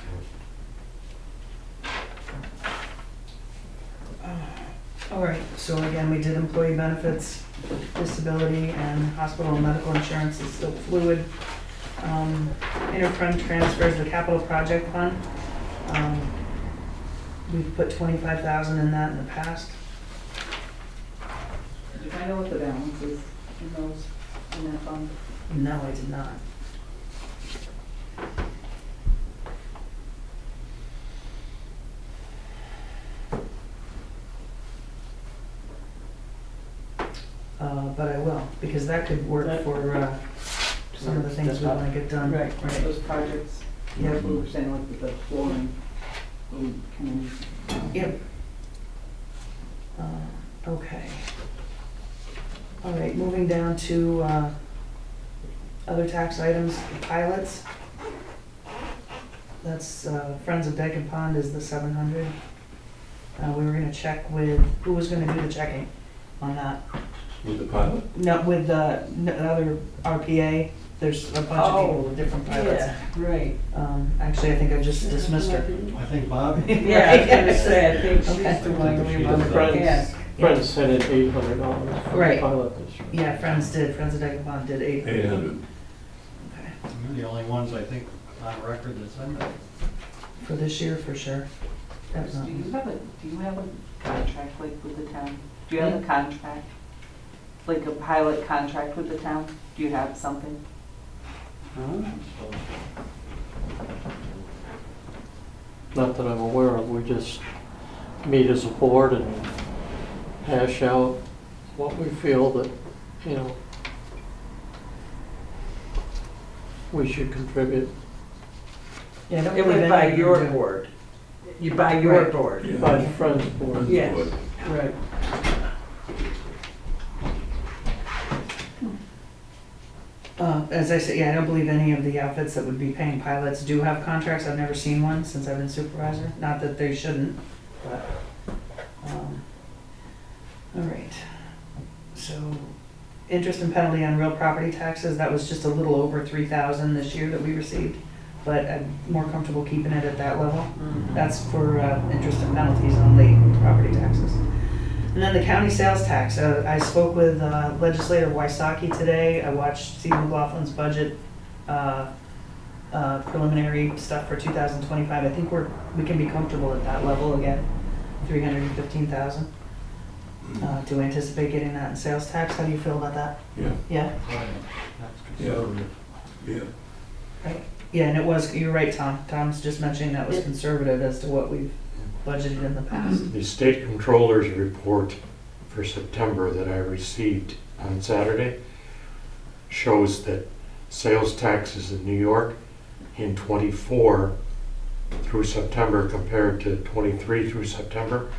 All right, so again, we did employee benefits, disability, and hospital and medical insurance is still fluid. Interfund transfers, the capital project fund. We've put 25,000 in that in the past. Did you find out what the balance is in those, in that fund? No, I did not. But I will, because that could work for some of the things we want to get done. Right, right. Those projects, Yep. we were saying like with the flooring, we can, Yep. Okay. All right, moving down to other tax items, pilots. That's Friends of Dyke and Pond is the 700. We were gonna check with, who was gonna do the checking on that? With the pilot? No, with the other RPA, there's a bunch of people with different pilots. Yeah, right. Actually, I think I just dismissed her. I think Bob, Yeah, I was gonna say, I think she's Okay. the one we She want to does look that. at. Friends sent in $800 for the Right. pilot this year. Yeah, Friends did, Friends of Dyke and Pond did 8. 800. Okay. we're the only ones, I think, on record that said that. For this year, for sure. do Definitely. you have a contract like with the town? Do you have a contract? Like a pilot contract with the town? Do you have something? Huh? Not that I'm aware of, we just meet as a board and hash out what we feel that, you know, we should contribute. Yeah, I don't It believe was any by of them your do. board. You buy your Right. board. Yeah. By the Friends Board. Yes. Would. Right. As I said, yeah, I don't believe any of the outfits that would be paying pilots do have contracts. I've never seen one since I've been supervisor. Not that they shouldn't, but, all right. So, interest and penalty on real property taxes, that was just a little over 3,000 this year that we received, but I'm more comfortable keeping it at that level. That's for interest and penalties on late property taxes. And then the county sales tax. I spoke with legislator Wysocki today. I watched Steve McLaughlin's budget preliminary stuff for 2025. I think we can be comfortable at that level again, 315,000. Do we anticipate getting that in sales tax? How do you feel about that? Yeah, Yeah? That's conservative. yeah. Right. Yeah, and it was, you're right, Tom. Tom's just mentioning that was conservative as to what we've budgeted in the past. The state controller's report for September that I received on Saturday shows that sales taxes in New York in '24 through September compared to '23 through September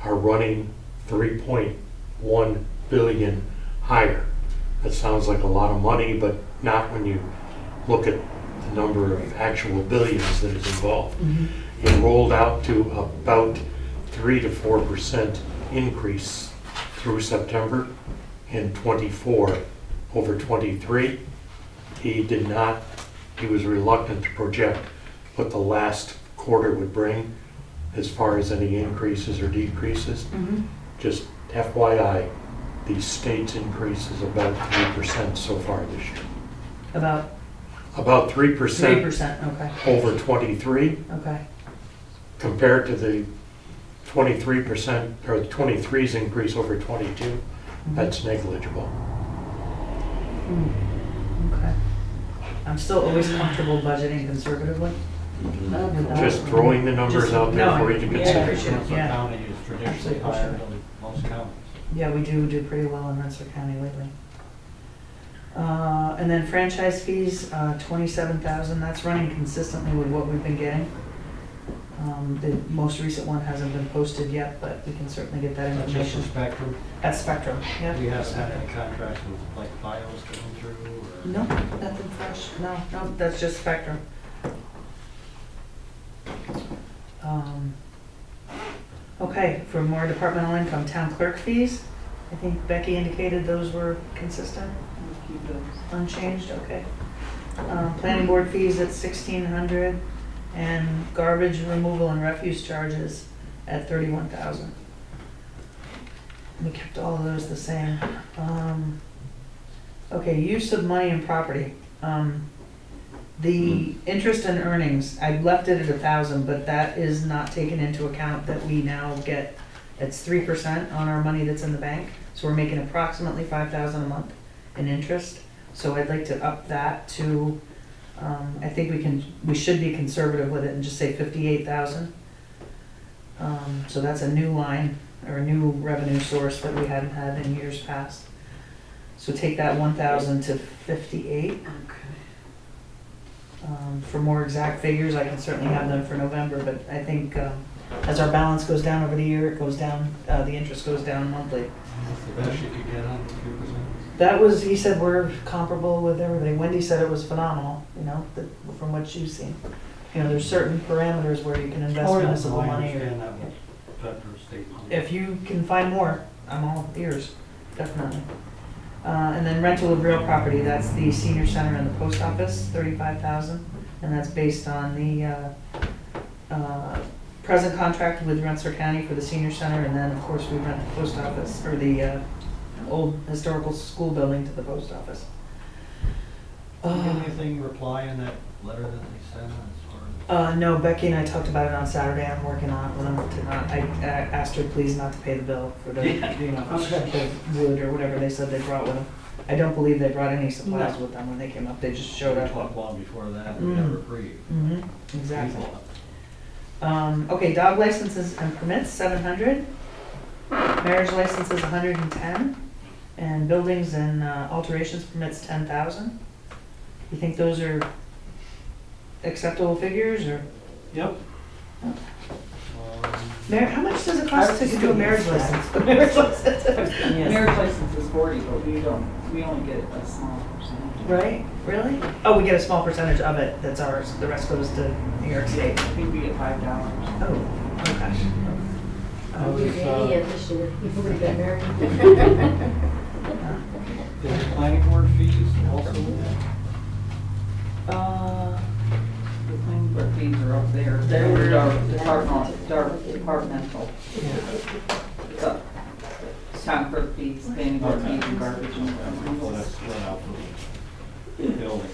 are running 3.1 billion higher. That sounds like a lot of money, but not when you look at the number of actual billions that is involved. It rolled out to about 3 to 4% increase through September in '24 over '23. He was reluctant to project what the last quarter would bring as far as any increases or decreases. Just FYI, the state's increase is about 3% so far this year. About 3% 3%, okay, over '23. okay. Compared to the 23%, or 23's increase over 22, that's negligible. Okay. I'm still always comfortable budgeting conservatively. with that. Just throwing the numbers Just- out there no, for you to yeah, I consider. appreciate it, Rensselaer yeah. County is traditionally Absolutely. higher than most counties. Yeah, we do pretty well in Rensselaer County lately. And then franchise fees, 27,000, that's running consistently with what we've been getting. The most recent one hasn't been posted yet, but we can certainly get that That's just information. for Spectrum. At Spectrum, yeah. Do you have any contracts with like FiOS coming through or? No, nothing fresh, no, that's just Spectrum. Okay, for more departmental income, town clerk fees, I think Becky indicated those were consistent, We'll keep those. unchanged, okay. Planning board fees at 1,600, and garbage removal and refuse charges at 31,000. We kept all of those the same. Okay, use of money and property. The interest and earnings, I left it at 1,000, but that is not taken into account that we now get, it's 3% on our money that's in the bank. So we're making approximately 5,000 a month in interest. So I'd like to up that to, I think we should be conservative with it and just say 58,000. So that's a new line or a new revenue source that we hadn't had in years past. So take that 1,000 to 58. For more exact figures, I can certainly have them for November, but I think as our balance goes down over the year, it goes down, the interest goes down monthly. That's the best you could get on 3%? That was, he said we're comparable with everybody. Wendy said it was phenomenal, you know, from what you've seen. You know, there's certain parameters where you can invest municipal I money. understand that with federal, state money. If you can find more, I'm all ears, definitely. And then rental of real property, that's the senior center and the post office, 35,000. And that's based on the present contract with Rensselaer County for the senior center. And then, of course, we rent the post office, or the old historical school building to the post office. Did you get anything reply in that letter that they sent as far as? No, Becky and I talked about it on Saturday. I'm working on it with them to not, I asked her please not to pay the bill for the, you know, the wood or whatever they said they brought with them. I don't believe they brought any supplies with them when they came up. They just showed We up. talked long before that, we have reprieve. Exactly. Okay, dog licenses and permits, 700. Marriage licenses, 110. And buildings and alterations permits, 10,000. You think those are acceptable figures, or? Yep. How much does it cost to do a marriage license? Marriage license. Marriage license is 40, but we only get a small percentage. Right? Really? Oh, we get a small percentage of it that's ours. The rest goes to New York State. I think we get $5. Oh, okay. We didn't yet this year, we've been married. Is the planning board fees also in that? The planning board fees are up there. They're- Departmental. It's up. Town clerk fees, planning board fees, and garbage and So removal. that's split out for the building.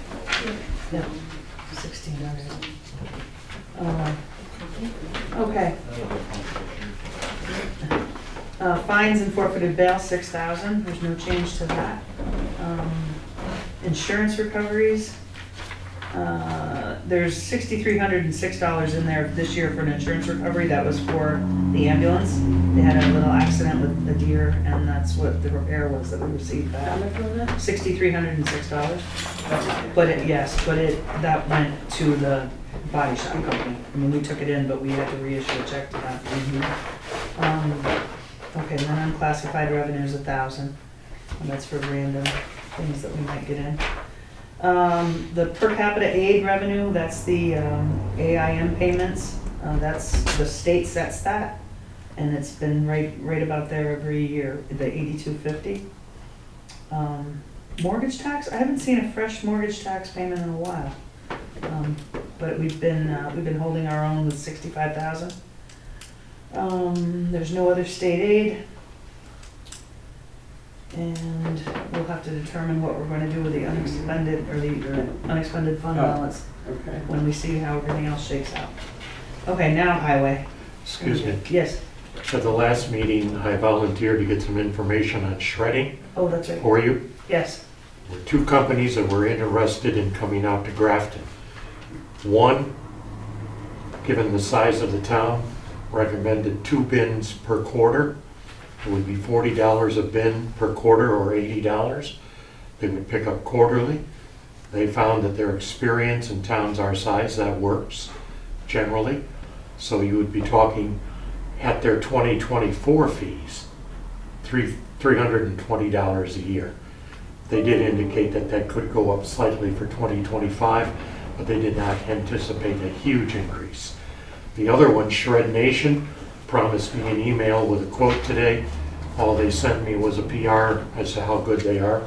Yeah, 1,600. Okay. That'll be a fun Fines and forfeited bail, 6,000. There's no change to that. Insurance recoveries. There's $6,306 in there this year for an insurance recovery. That was for the ambulance. They had a little accident with a deer, and that's what the repair was that we received back. $6,306. But that went to the body shop company. I mean, we took it in, but we had to reissue a check to them. Okay, then unclassified revenues, 1,000. And that's for random things that we might get in. The per capita aid revenue, that's the AIM payments. That's, the state sets that. And it's been right about there every year, the 82.50. Mortgage tax, I haven't seen a fresh mortgage tax payment in a while. But we've been holding our own with 65,000. There's no other state aid. And we'll have to determine what we're going to do with the unexpended, or the unexpended fund balance Okay. when we see how everything else shakes out. Okay, now highway. Excuse me. Yes. At the last meeting, I volunteered to get some information on shredding Oh, that's right. for you. Yes. There were 2 companies that were interested in coming out to Grafton. One, given the size of the town, recommended 2 bins per quarter. It would be $40 a bin per quarter or $80. They would pick up quarterly. They found that their experience in towns our size, that works generally. So you would be talking at their 2024 fees, $320 a year. They did indicate that that could go up slightly for 2025, but they did not anticipate a huge increase. The other one, Shred Nation, promised me an email with a quote today. All they sent me was a PR as to how good they are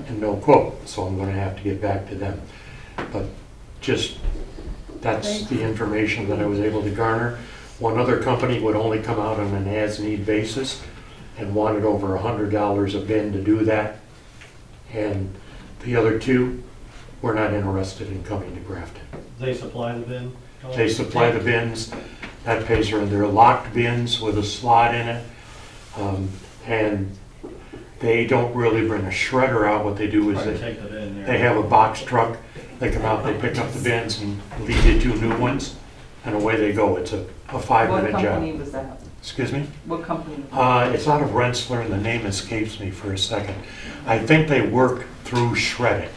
and no quote, so I'm going to have to get back to them. But just, that's the information that I was able to garner. One other company would only come out on an as-need basis and wanted over $100 a bin to do that. And the other 2 were not interested in coming to Grafton. They supply the bin? They supply the bins, that pays for, and they're locked bins with a slot in it. And they don't really bring a shredder out. What they do is Right, they take the bin there. they have a box truck. They come out, they pick up the bins and lead you 2 new ones, and away they go. It's a 5-minute What job. company was that? Excuse me? What company? It's out of Rensselaer, and the name escapes me for a second. I think they work through Shred It,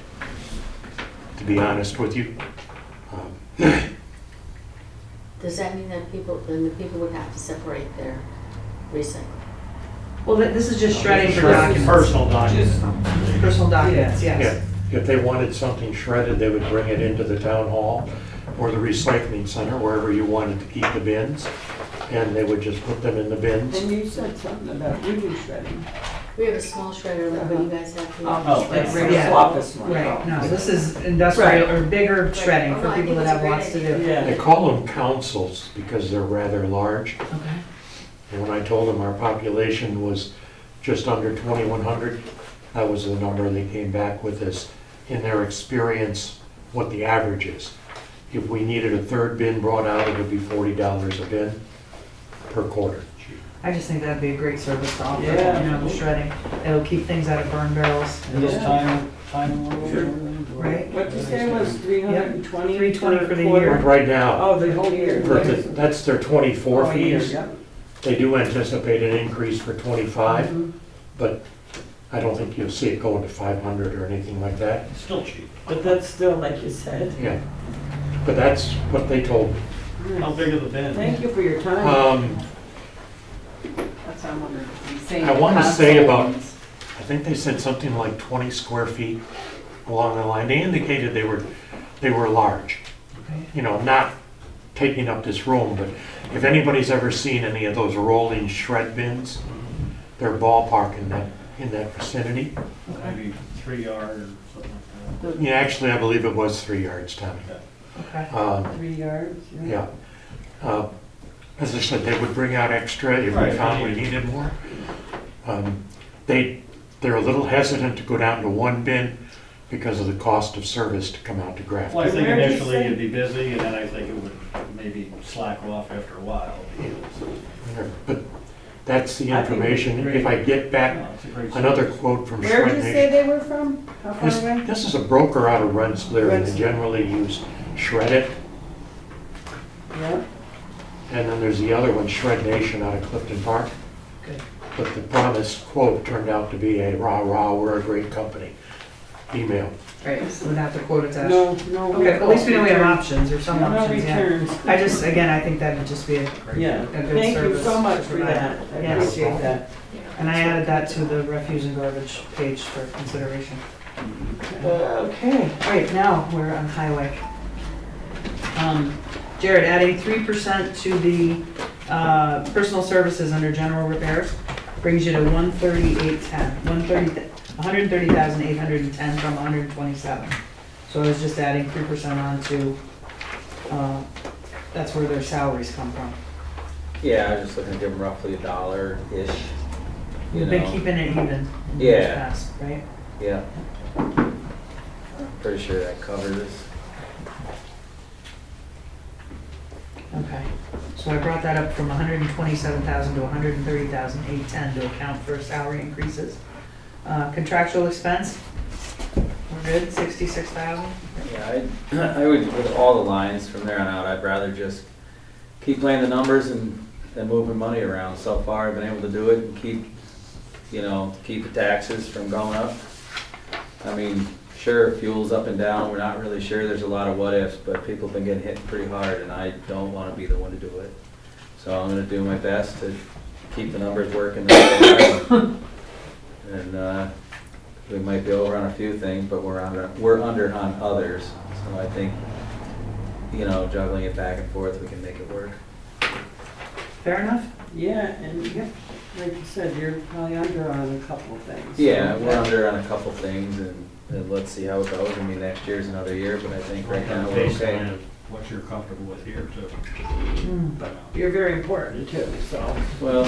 to be honest with you. Does that mean that then the people would have to separate their recycling? Well, this is just shredding for Shred- documents. Personal documents. Personal documents, yes. Yeah, if they wanted something shredded, they would bring it into the town hall or the recycling center, wherever you wanted to keep the bins, and they would just put them in the bins. And you said something about wood shredding. We have a small shredder, like what you guys have here. Oh, It's- right, yeah. office one. Right, no, this is industrial or bigger shredding for Oh, I people think that it's a have lots to great do. Yeah. They call them councils because they're rather large. Okay. And when I told them our population was just under 2,100, that was the number they came back with as, in their experience, what the average is. If we needed a 3rd bin brought out, it would be $40 a bin per quarter. I just think that'd be a great service to offer, Yeah. you know, the shredding. It'll keep things out of burn barrels. And this Yeah. time Right. What did you say it was, 320? $320 for the quarter? year. Right now, Oh, the whole year. that's their 24 Oh, year, fees. yep. They do anticipate an increase for 25, Mhm. but I don't think you'll see it going to 500 or anything like that. It's still cheap. But that's still, like you said. Yeah, but that's what they told me. How big are the bins? Thank you for your time. That's what I'm wondering. He's saying I want to say console about, ones. I think they said something like 20 square feet along the line. They indicated they were large. Okay. You know, not taking up this room, but if anybody's ever seen any of those rolling shred bins, they're ballpark in that vicinity. Maybe 3 yard or something like Yeah, actually, I believe it was 3 yards, Tommy. Okay. 3 yards. Yeah. As I said, they would bring out extra if we Right. found we needed more. They're a little hesitant to go down to 1 bin because of the cost of service to come out to that. Grafton. Well, I think Where did you initially say- you'd be busy, and then I think it would maybe slack off after a while. But that's the I think information. it's If I get back No, it's a great another quote from Where Shred did you say Nation. they were from? How far away? This is a broker out of Rensselaer, and they Rensselaer. generally use Shred It. Yeah. And then there's the other one, Shred Nation out of Clifton Park. Good. But the promised quote turned out to be a rah, rah, we're a great company email. Right, so without the quote attached. No, no. Okay, at least we know we have returns. options or some No options, yeah. returns. I just, again, I think that would just be, Yeah, a good thank you service so much to for provide. that. I Yes. appreciate that. and I added that to the refuse and garbage page for consideration. Okay. All right, now we're on highway. Jared, adding 3% to the personal services under general repairs brings you to 130,810 from 127. So I was just adding 3% on to, that's where their salaries come from. Yeah, I was just looking to give them roughly $1-ish. You We've been know. keeping it even in years Yeah. past, right? Yeah. Pretty sure that covers Okay, so I brought that up from 127,000 to 130,810 to account for salary increases. Contractual expense, we're good, 66,000? Yeah, I would, with all the lines from there on out, I'd rather just keep playing the numbers and moving money around. So far, I've been able to do it and keep the taxes from going up. I mean, sure, fuel's up and down, we're not really sure, there's a lot of what ifs, but people have been getting hit pretty hard, and I don't want to be the one to do it. So I'm gonna do my best to keep the numbers working. And we might be over on a few things, but we're under on others. So I think, juggling it back and forth, we can make it work. Fair enough? Yeah, and like you said, you're probably under on a couple of things. Yeah, we're under on a couple things, and let's see how it goes. I mean, next year's another year, but I think right now we're Baseline okay. of what you're comfortable with here too. But you're very important too, so. Well,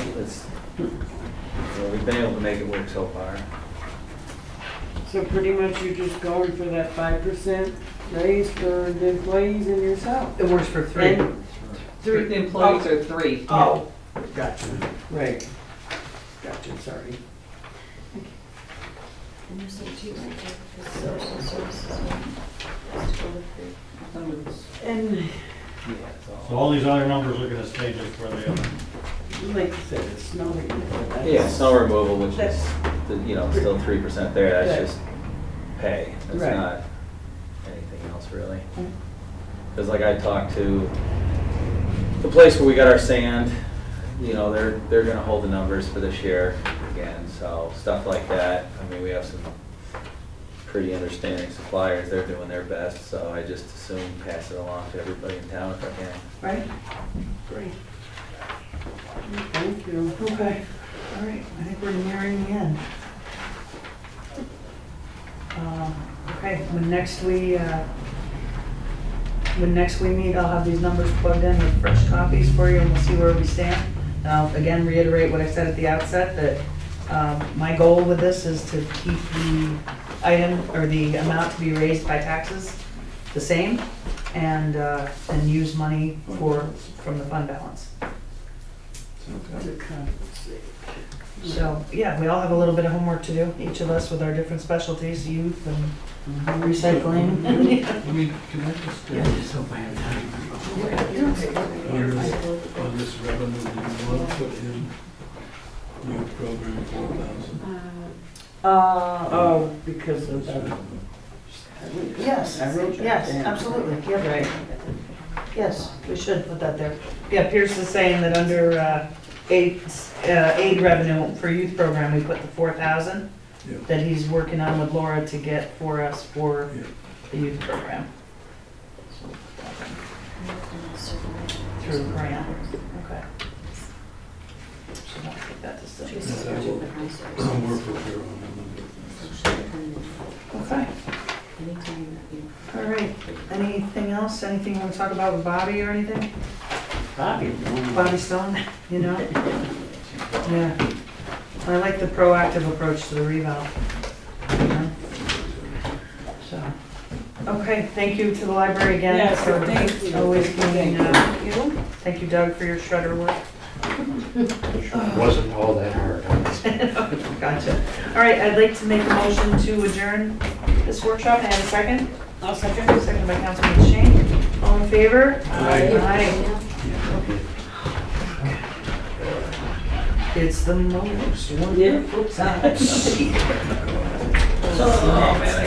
we've been able to make it work so far. So pretty much you're just going for that 5% raise for the employees and yourself. It works for 3. And Three, the employees are 3. Oh, gotcha, right. Gotcha, sorry. And there's some two right there, because social services one, has to go with three. And So all these other numbers are gonna stay just where they are. like you said, it's snow removal. That's- Yeah, snow removal, which is, That's- still 3% there, that's just pay. That's Right. not anything else really. Mm. Because like I talked to the place where we got our sand, they're gonna hold the numbers for this year again, so stuff like that. I mean, we have some pretty understanding suppliers, they're doing their best, so I just assume pass it along to everybody in town if I can. Right? Great. Thank you. Okay, all right, I think we're nearing the end. Okay, when next we meet, I'll have these numbers plugged in with fresh copies for you, and we'll see where we stand. And I'll again reiterate what I said at the outset, that my goal with this is to keep the item, or the amount to be raised by taxes the same, and use money from the fund balance. To compensate. So, yeah, we all have a little bit of homework to do, each of us with our different specialties, youth and recycling. Let me, can I just, on this revenue, do you want to put in youth program 4,000? Oh, because of that. Yes, I wrote that yes, down. absolutely, yeah, right. Yes, we should put that there. Yeah, Pierce is saying that under aid revenue for youth program, we put the 4,000 Yeah. that he's working on with Laura to get for us for Yeah. the youth program through the grant. Okay. So I'll take that to study. Yeah, that will- I'll work with her on that number. Okay, all right. Anything else? Anything you want to talk about with Bobby or anything? Bobby. Bobby Stone, Yeah. I like the proactive approach to the reval. So, okay, thank you to the library again. Yes, for thank you. Always being, Thank thank you, Doug, for your shredder work. It wasn't all that hard. Gotcha. All right, I'd like to make a motion to adjourn this workshop. And a second? I'll second. Second by Councilman Shane. All in favor? Aye. Aye. It's the most wonderful time. Oh, man.